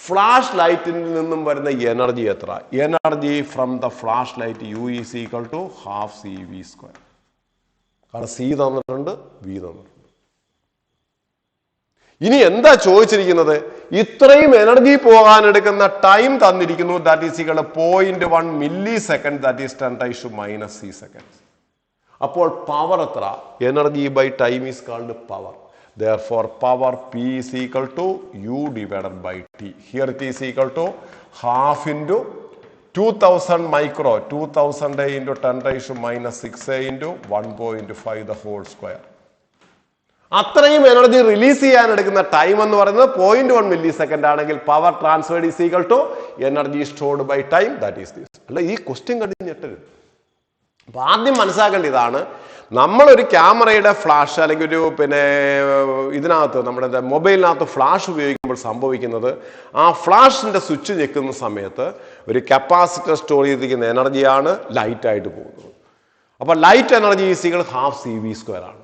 S1: ഫ്ലാഷ് ലൈറ്റിൽ നിന്നും വരുന്ന എനർജി എത്ര? Energy from the flash light U is equal to half C V square. കാരണം സി തന്നിട്ടുണ്ട്, വി തന്നിട്ടുണ്ട്. ഇനി എന്താ ചോദിച്ചിരിക്കുന്നത്? ഇത്രയും എനർജി പോകാൻ എടുക്കുന്ന ടൈം തന്നിരിക്കുന്നു. That is equal 0.1 milli second, that is 10⁻⁻⁶ seconds. അപ്പോൾ പവർ എത്ര? Energy by time is called power. Therefore, power P is equal to U divided by T. Here it is equal to half into 2000 micro, 2000 into 10⁻⁻⁶ into 1.5 the whole square. അത്രയും energy release ചെയ്യാൻ എടുക്കുന്ന time എന്ന് പറയുന്നത് 0.1 milli second ആണെങ്കിൽ power transferred is equal to energy stored by time, that is this. അല്ല, ഈ question കഴിഞ്ഞിട്ട് അപ്പൊ ആദ്യം മനസ്സിലാക്കേണ്ട ഇതാണ്, നമ്മളൊരു ക്യാമറയുടെ ഫ്ലാഷ് അല്ലെങ്കിൽ ഒരു ഇതിനകത്ത് നമ്മുടെ മൊബൈലിനകത്ത് ഫ്ലാഷ് ഉപയോഗിക്കുമ്പോൾ സംഭവിക്കുന്നത്, ആ ഫ്ലാഷിന്റെ സ്വിച്ച് ഞെക്കുന്ന സമയത്ത് ഒരു കപ്പാസിറ്റർ സ്റ്റോർ ചെയ്തിരിക്കുന്ന എനർജിയാണ് ലൈറ്റ് ആയിട്ട് പോകുന്നത്. അപ്പൊ light energy is equal half C V square ആണ്.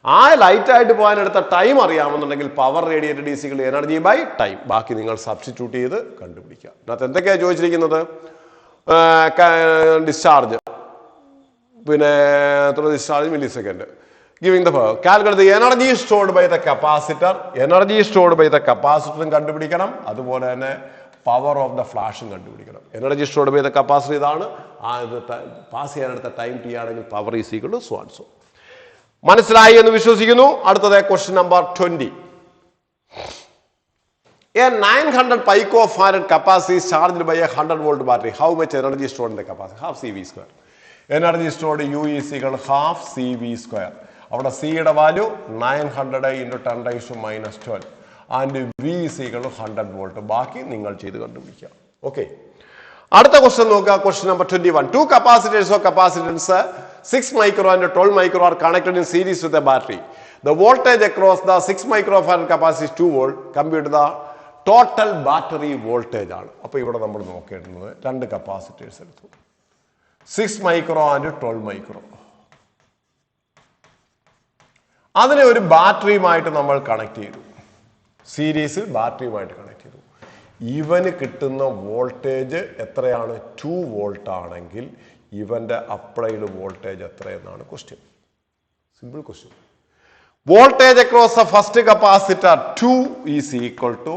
S1: ആ ലൈറ്റ് ആയിട്ട് പോകാൻ എടുത്ത ടൈം അറിയാമെന്നുണ്ടെങ്കിൽ power radiated is equal energy by time. ബാക്കി നിങ്ങൾ സബ്സ്റ്റിറ്റ്യൂട്ട് ചെയ്ത് കണ്ടുപിടിക്കുക. അതിനകത്ത് എന്തൊക്കെയാണ് ചോദിച്ചിരിക്കുന്നത്? Discharge, discharge millisecond. Giving the power. Calculate the energy stored by the capacitor. Energy stored by the capacitor കണ്ടുപിടിക്കണം. അതുപോലെ തന്നെ power of the flash കണ്ടുപിടിക്കണം. Energy stored by the capacitor ഇതാണ്. പാസ് ചെയ്യാനെടുത്ത ടൈം ടി ആണെങ്കിൽ power is equal to so and so. മനസ്സിലായി എന്ന് വിശ്വസിക്കുന്നു. അടുത്തത് question number 20. A 900 picofarad capacity is charged by a 100 volt battery. How much energy stored in the capacity? Half CV square. Energy stored U is equal to half CV square. അവിടെ C യുടെ value 900 into 10⁻⁻12 and V is equal to 100 volt. ബാക്കി നിങ്ങൾ ചെയ്ത് കണ്ടുപിടിക്കുക. Okay, അടുത്ത question നോക്കുക. Question number 21. Two capacitors or capacitance 6 micro and 12 micro are connected in series with a battery. The voltage across the 6 microfarad capacity is 2 volt. Compute the total battery voltage ആണ്. അപ്പോൾ ഇവിടെ നമ്മൾ നോക്കേണ്ടത് രണ്ട് capacitors എടുത്തു, 6 micro and 12 micro. അതിനെ ഒരു ബാറ്ററിയുമായിട്ട് നമ്മൾ കണക്ട് ചെയ്തു, സീരീസിൽ ബാറ്ററിയുമായിട്ട് കണക്ട് ചെയ്തു. ഇവന് കിട്ടുന്ന വോൾട്ടേജ് എത്രയാണ്? 2 വോൾട്ട് ആണെങ്കിൽ ഇവന്റെ അപ്ലൈഡ് വോൾട്ടേജ് എത്രയെന്നാണ് question. Simple question. Voltage across the first capacitor 2 is equal to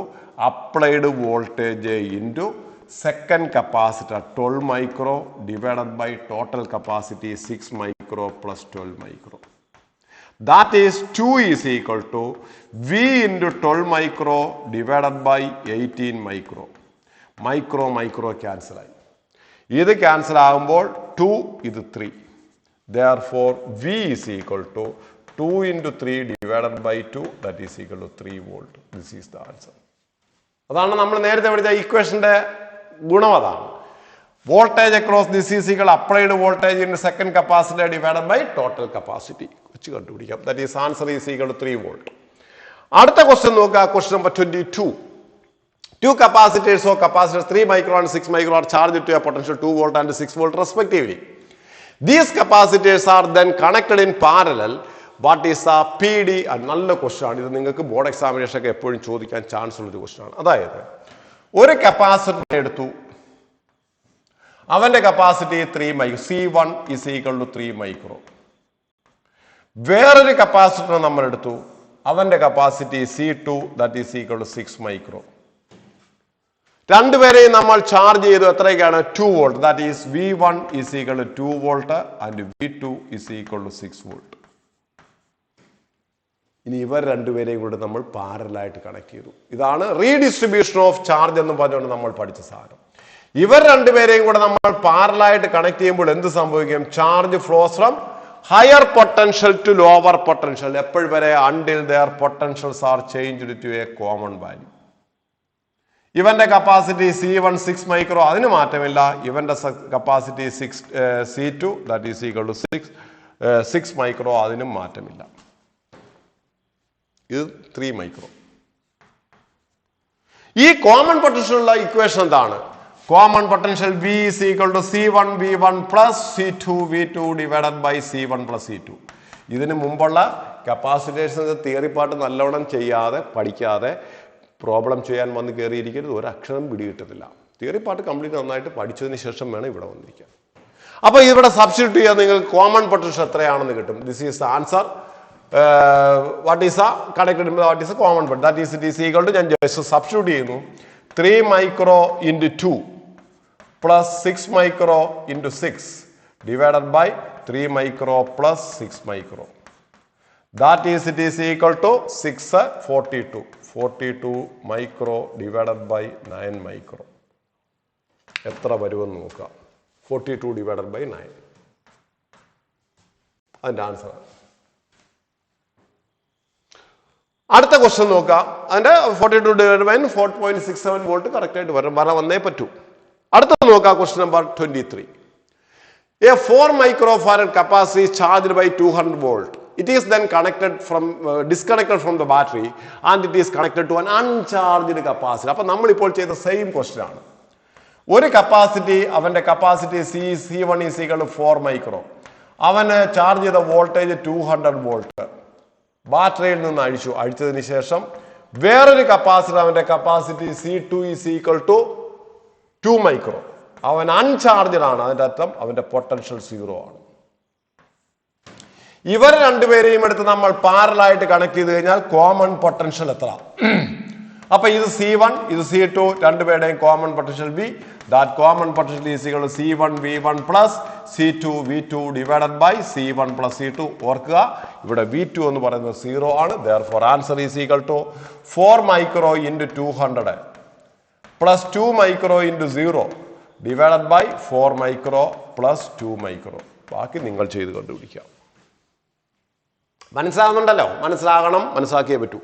S1: applied voltage into second capacitor 12 micro divided by total capacity 6 micro plus 12 micro. That is 2 is equal to V into 12 micro divided by 18 micro. Micro cancel ആയി. ഇത് cancel ആകുമ്പോൾ 2 ഇത് 3. Therefore V is equal to 2 into 3 divided by 2, that is equal to 3 volt. This is the answer. അതാണ് നമ്മൾ നേരത്തെ പഠിച്ച ഇക്വേഷന്റെ ഗുണം. അതാണ് voltage across this is equal applied voltage in second capacity divided by total capacity വെച്ച് കണ്ടുപിടിക്കാം. That is answer is equal to 3 volt. അടുത്ത ക്വസ്റ്റ്യൻ നോക്കുക. Question number 22. Two capacitors or capacitors 3 micro and 6 micro are charged to a potential 2 volt and 6 volt respectively. These capacitors are then connected in parallel. What is a PD? നല്ല question ആണ് ഇത്. നിങ്ങൾക്ക് board examination ഒക്കെ എപ്പോഴും ചോദിക്കാൻ chance ഉള്ളൊരു question ആണ്. അതായത് ഒരു കപ്പാസിറ്റർ എടുത്തു, അവന്റെ capacity 3 micro, C1 is equal to 3 micro. വേറൊരു കപ്പാസിറ്റർ നമ്മൾ എടുത്തു, അവന്റെ capacity C2 that is equal to 6 micro. രണ്ടുപേരെയും നമ്മൾ ചാർജ് ചെയ്തു. എത്രയൊക്കെയാണ്? 2 volt. That is V1 is equal to 2 volt and V2 is equal to 6 volt. ഇനി ഇവർ രണ്ടുപേരെയും കൂടെ നമ്മൾ പാരലായിട്ട് കണക്ട് ചെയ്തു. ഇതാണ് റീഡിസ്ട്രിബ്യൂഷൻ ഓഫ് ചാർജ് എന്ന് പറഞ്ഞുകൊണ്ട് നമ്മൾ പഠിച്ച സാധനം. ഇവർ രണ്ടുപേരെയും കൂടെ നമ്മൾ പാരലായിട്ട് കണക്ട് ചെയ്യുമ്പോൾ എന്ത് സംഭവിക്കും? Charge flows from higher potential to lower potential. എപ്പോൾ വരെ? Until their potentials are changed to a common value. ഇവന്റെ കപ്പാസിറ്റി C1 6 മൈക്രോ, അതിന് മാറ്റമില്ല. ഇവന്റെ capacity C2 that is equal to 6 micro, അതിനും മാറ്റമില്ല. ഇത് 3 മൈക്രോ. ഈ കോമൺ പൊട്ടൻഷ്യലുള്ള ഇക്വേഷൻ എന്താണ്? Common potential V is equal to C1 V1 plus C2 V2 divided by C1 plus C2. ഇതിന് മുമ്പുള്ള കപ്പാസിറ്റേഴ്സിന്റെ തിയറി പാർട്ട് നല്ലോണം ചെയ്യാതെ പഠിക്കാതെ പ്രോബ്ലം ചെയ്യാൻ വന്ന് കയറിയിരിക്കരുത്. ഒരു അക്ഷരം പിടികിട്ടത്തില്ല. തിയറി പാർട്ട് കംപ്ലീറ്റ് നന്നായിട്ട് പഠിച്ചതിന് ശേഷം വേണം ഇവിടെ വന്നിരിക്കാൻ. അപ്പൊ ഇവിടെ സബ്സ്റ്റിറ്റ്യൂട്ട് ചെയ്യാൻ നിങ്ങൾക്ക് കോമൺ പൊട്ടൻഷ്യൽ എത്രയാണെന്ന് കിട്ടും. This is the answer. What is connected what is common potential that is it is equal to ഞാൻ ജസ്റ്റ് സബ്സ്റ്റിറ്റ്യൂട്ട് ചെയ്യുന്നു 3 micro into 2 plus 6 micro into 6 divided by 3 micro plus 6 micro. That is it is equal to 6 42 micro divided by 9 micro. എത്ര വരുമെന്ന് നോക്കാം. 42 divided by 9. അതിന്റെ answer. അടുത്ത question നോക്കാം. അതിന്റെ 42 divided by 4.67 volt correct ആയിട്ട് വന്നേ പറ്റൂ. അടുത്ത നോക്കാം question number 23. A 4 microfarad capacitor is charged by 200 volt. It is then disconnected from the battery and it is connected to an uncharged capacitor. അപ്പോൾ നമ്മൾ ഇപ്പോൾ ചെയ്ത സെയിം ക്വസ്റ്റ്യൻ ആണ്. ഒരു കപ്പാസിറ്റി അവന്റെ capacity C1 is equal to 4 micro. അവന് charge ചെയ്ത voltage 200 volt. ബാറ്ററിയിൽ നിന്ന് അഴിച്ചതിന് ശേഷം വേറൊരു കപ്പാസിറ്റർ അവന്റെ capacity C2 is equal to 2 micro. അവൻ അൺചാർജഡ് ആണ്. അതിന്റെ അർത്ഥം അവന്റെ പൊട്ടൻഷ്യൽ 0 ആണ്. ഇവർ രണ്ടുപേരെയും എടുത്ത് നമ്മൾ പാരലായിട്ട് കണക്ട് ചെയ്ത് കഴിഞ്ഞാൽ കോമൺ പൊട്ടൻഷ്യൽ എത്ര? അപ്പൊ ഇത് C1 ഇത് C2 രണ്ടുപേരുടെയും common potential V. That common potential is equal to C1 V1 plus C2 V2 divided by C1 plus C2. ഓർക്കുക ഇവിടെ V2 എന്ന് പറയുന്നത് 0 ആണ്. therefore answer is equal to 4 micro into 200 plus 2 micro into 0 divided by 4 micro plus 2 micro. ബാക്കി നിങ്ങൾ ചെയ്ത് കണ്ടുപിടിക്കാം. മനസ്സിലാകുന്നുണ്ടല്ലോ? മനസ്സിലാക്കിയേ പറ്റൂ.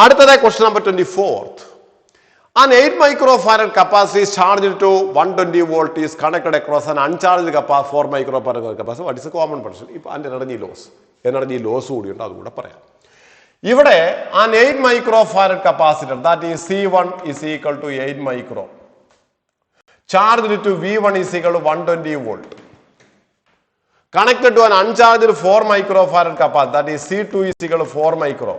S1: അടുത്തതായി question number 24. An 8 microfarad capacitor is charged to 120 volt is connected across an uncharged capacitor 4 microfarad capacitor. What is the common potential? ഇപ്പോൾ അതിന്റെ energy loss കൂടിയുണ്ട്, അതുകൂടെ പറയാം. ഇവിടെ an 8 microfarad capacitor that is C1 is equal to 8 micro charged to V1 is equal to 120 volt. Connected to an uncharged 4 microfarad capacitor that is C2 is equal to 4 micro.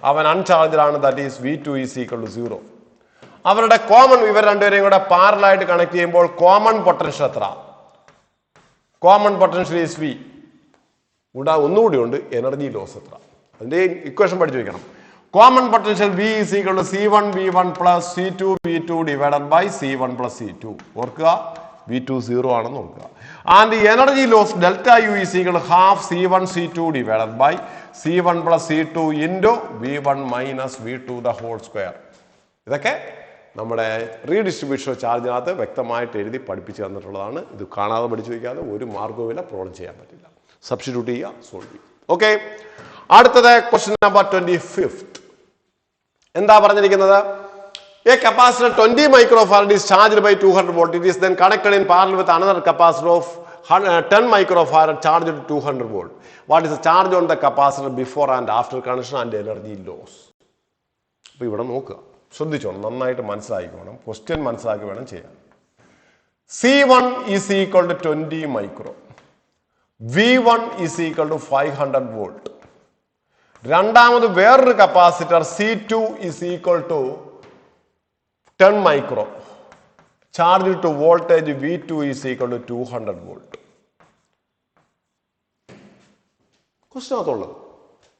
S1: അവൻ അൺചാർജഡ് ആണ്. that is V2 is equal to 0. അവരുടെ common ഇവർ രണ്ടുപേരെയും കൂടെ പാരലായിട്ട് connect ചെയ്യുമ്പോൾ common potential എത്ര? Common potential is V. ഒന്നുകൂടി ഉണ്ട് എനർജി ലോസ് എത്ര? അതിന്റെ ഇക്വേഷൻ പഠിച്ചു വെക്കണം. Common potential V is equal to C1 V1 plus C2 V2 divided by C1 plus C2. ഓർക്കുക V2 0 ആണെന്ന് ഓർക്കുക. And the energy loss delta U is equal to half C1 C2 divided by C1 plus C2 into V1 minus V2 the whole square. ഇതൊക്കെ നമ്മുടെ redistribution ചാർജിനകത്ത് വ്യക്തമായിട്ട് എഴുതി പഠിപ്പിച്ചു തന്നിട്ടുള്ളതാണ്. ഇത് കാണാതെ പഠിച്ചു വയ്ക്കാതെ ഒരു മാർഗവുമില്ല, പ്രോബ്ലം ചെയ്യാൻ പറ്റില്ല. സബ്സ്റ്റിറ്റ്യൂട്ട് ചെയ്യുക, സോൾവ് ചെയ്യുക. ഓക്കെ, അടുത്തത് ക്വസ്റ്റ്യൻ നമ്പർ 25. എന്താ പറഞ്ഞിരിക്കുന്നത്? A capacitor 20 microfarad is charged by 200 volt. It is then connected in parallel with another capacitor of 10 microfarad charged to 200 volt. What is the charge on the capacitor before and after connection and energy loss? അപ്പോൾ ഇവിടെ നോക്കുക, ശ്രദ്ധിച്ചോണം, നന്നായിട്ട് മനസ്സിലാക്കിക്കോണം. Question മനസ്സിലാക്കി വേണം ചെയ്യാൻ. C1 is equal to 20 micro. V1 is equal to 500 volt. രണ്ടാമത് വേറൊരു capacitor C2 is equal to 10 micro charged to voltage V2 is equal to 200 volt. Question അതുള്ളത്,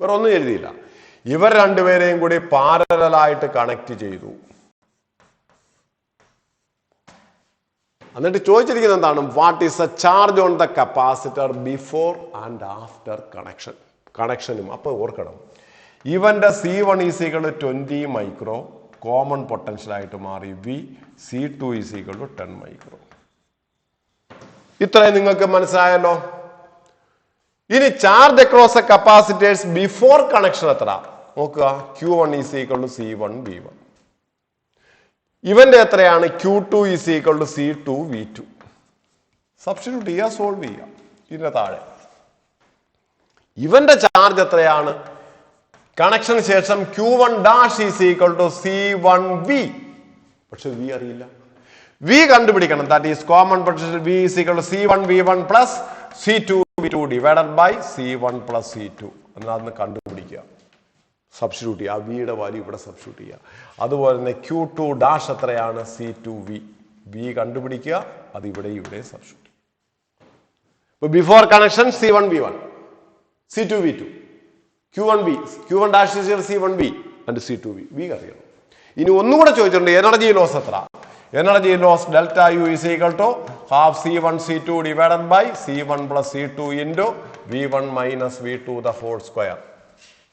S1: വേറെ ഒന്നും എഴുതിയില്ല. ഇവർ രണ്ടുപേരെയും കൂടി പാരലലായിട്ട് കണക്ട് ചെയ്തു. എന്നിട്ട് ചോദിച്ചിരിക്കുന്നത് എന്താണ്? What is A charge on the capacitor before and after കണക്ഷനും. അപ്പൊ ഓർക്കണം, ഇവന്റെ C1 is equal to 20 micro common potential ആയിട്ട് മാറി V. C2 is equal to 10 micro. ഇത്രയും നിങ്ങൾക്ക് മനസ്സിലായല്ലോ. ഇനി charge across A capacitors before connection എത്ര നോക്കുക. Q1 is equal to C1 V1. ഇവന്റെ എത്രയാണ്? Q2 is equal to C2 V2. Substitute ചെയ്യുക, സോൾവ് ചെയ്യുക. ഇതിന്റെ താഴെ ഇവന്റെ ചാർജ് എത്രയാണ്? കണക്ഷന് ശേഷം Q1 dash is equal to C1 V. പക്ഷെ വി അറിയില്ല. വി കണ്ടുപിടിക്കണം. That is common potential V is equal to C1 V1 plus C2 V2 divided by C1 plus C2. എന്നാന്ന് കണ്ടുപിടിക്കുക. സബ്സ്റ്റിറ്റ്യൂട്ട് ചെയ്യുക. ആ വിയുടെ വാല്യൂ ഇവിടെ സബ്സ്റ്റിറ്റ്യൂട്ട് ചെയ്യുക. അതുപോലെ തന്നെ Q2 ഡാഷ് എത്രയാണ്? C2V. വി കണ്ടുപിടിക്കുക. അത് ഇവിടെ substitute. Before connection C1 V1 C2 V2 Q1 dash is C1V and C2V. V അറിയണം. ഇനി ഒന്നുകൂടെ ചോദിച്ചിട്ടുണ്ട് എനർജി ലോസ് എത്ര? Energy loss delta U is equal to half C1 C2 divided by C1 plus C2 into V1 minus V2 the whole square.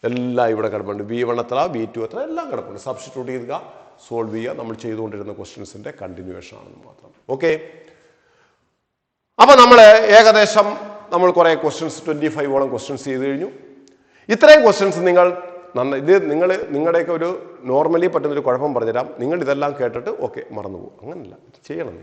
S1: എല്ലാം ഇവിടെ കിടപ്പുണ്ട്. V1 എത്ര, V2 എത്ര, എല്ലാം കിടപ്പുണ്ട്. സബ്സ്റ്റിറ്റ്യൂട്ട് ചെയ്യുക, സോൾവ് ചെയ്യുക. നമ്മൾ ചെയ്തുകൊണ്ടിരുന്ന ക്വസ്റ്റ്യൻസിന്റെ കണ്ടിന്യൂവേഷൻ ആണെന്ന് മാത്രം. ഓക്കെ, അപ്പൊ നമ്മൾ ഏകദേശം കുറെ ക്വസ്റ്റ്യൻസ് 25ഓളം ക്വസ്റ്റ്യൻസ് ചെയ്ത് കഴിഞ്ഞു. ഇത്രയും ക്വസ്റ്റ്യൻസ് നിങ്ങളുടെയൊക്കെ ഒരു നോർമലി പറ്റുന്നൊരു കുഴപ്പം പറഞ്ഞുതരാം. നിങ്ങൾ ഇതെല്ലാം കേട്ടിട്ട് ഓക്കെ മറന്നുപോകും. അങ്ങനല്ല, ചെയ്യണം.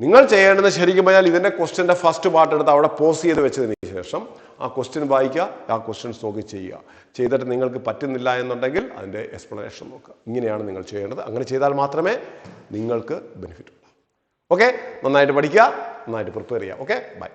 S1: നിങ്ങൾ ചെയ്യേണ്ടത് ശരിക്കും പറഞ്ഞാൽ ഇതിന്റെ ക്വസ്റ്റ്യന്റെ ഫസ്റ്റ് പാർട്ട് എടുത്ത് അവിടെ പോസ് ചെയ്ത് വെച്ചതിന് ശേഷം ആ ക്വസ്റ്റ്യൻ വായിക്കുക, ആ ക്വസ്റ്റ്യൻസ് നോക്കി ചെയ്യുക. ചെയ്തിട്ട് നിങ്ങൾക്ക് പറ്റുന്നില്ല എന്നുണ്ടെങ്കിൽ അതിന്റെ എക്സ്പ്ലനേഷൻ നോക്കുക. ഇങ്ങനെയാണ് നിങ്ങൾ ചെയ്യേണ്ടത്. അങ്ങനെ ചെയ്താൽ മാത്രമേ നിങ്ങൾക്ക് ബെനിഫിറ്റ് ഉള്ളൂ. ഓക്കെ, നന്നായിട്ട് പഠിക്കുക, നന്നായിട്ട് പ്രിപ്പയർ ചെയ്യുക. Okay, by.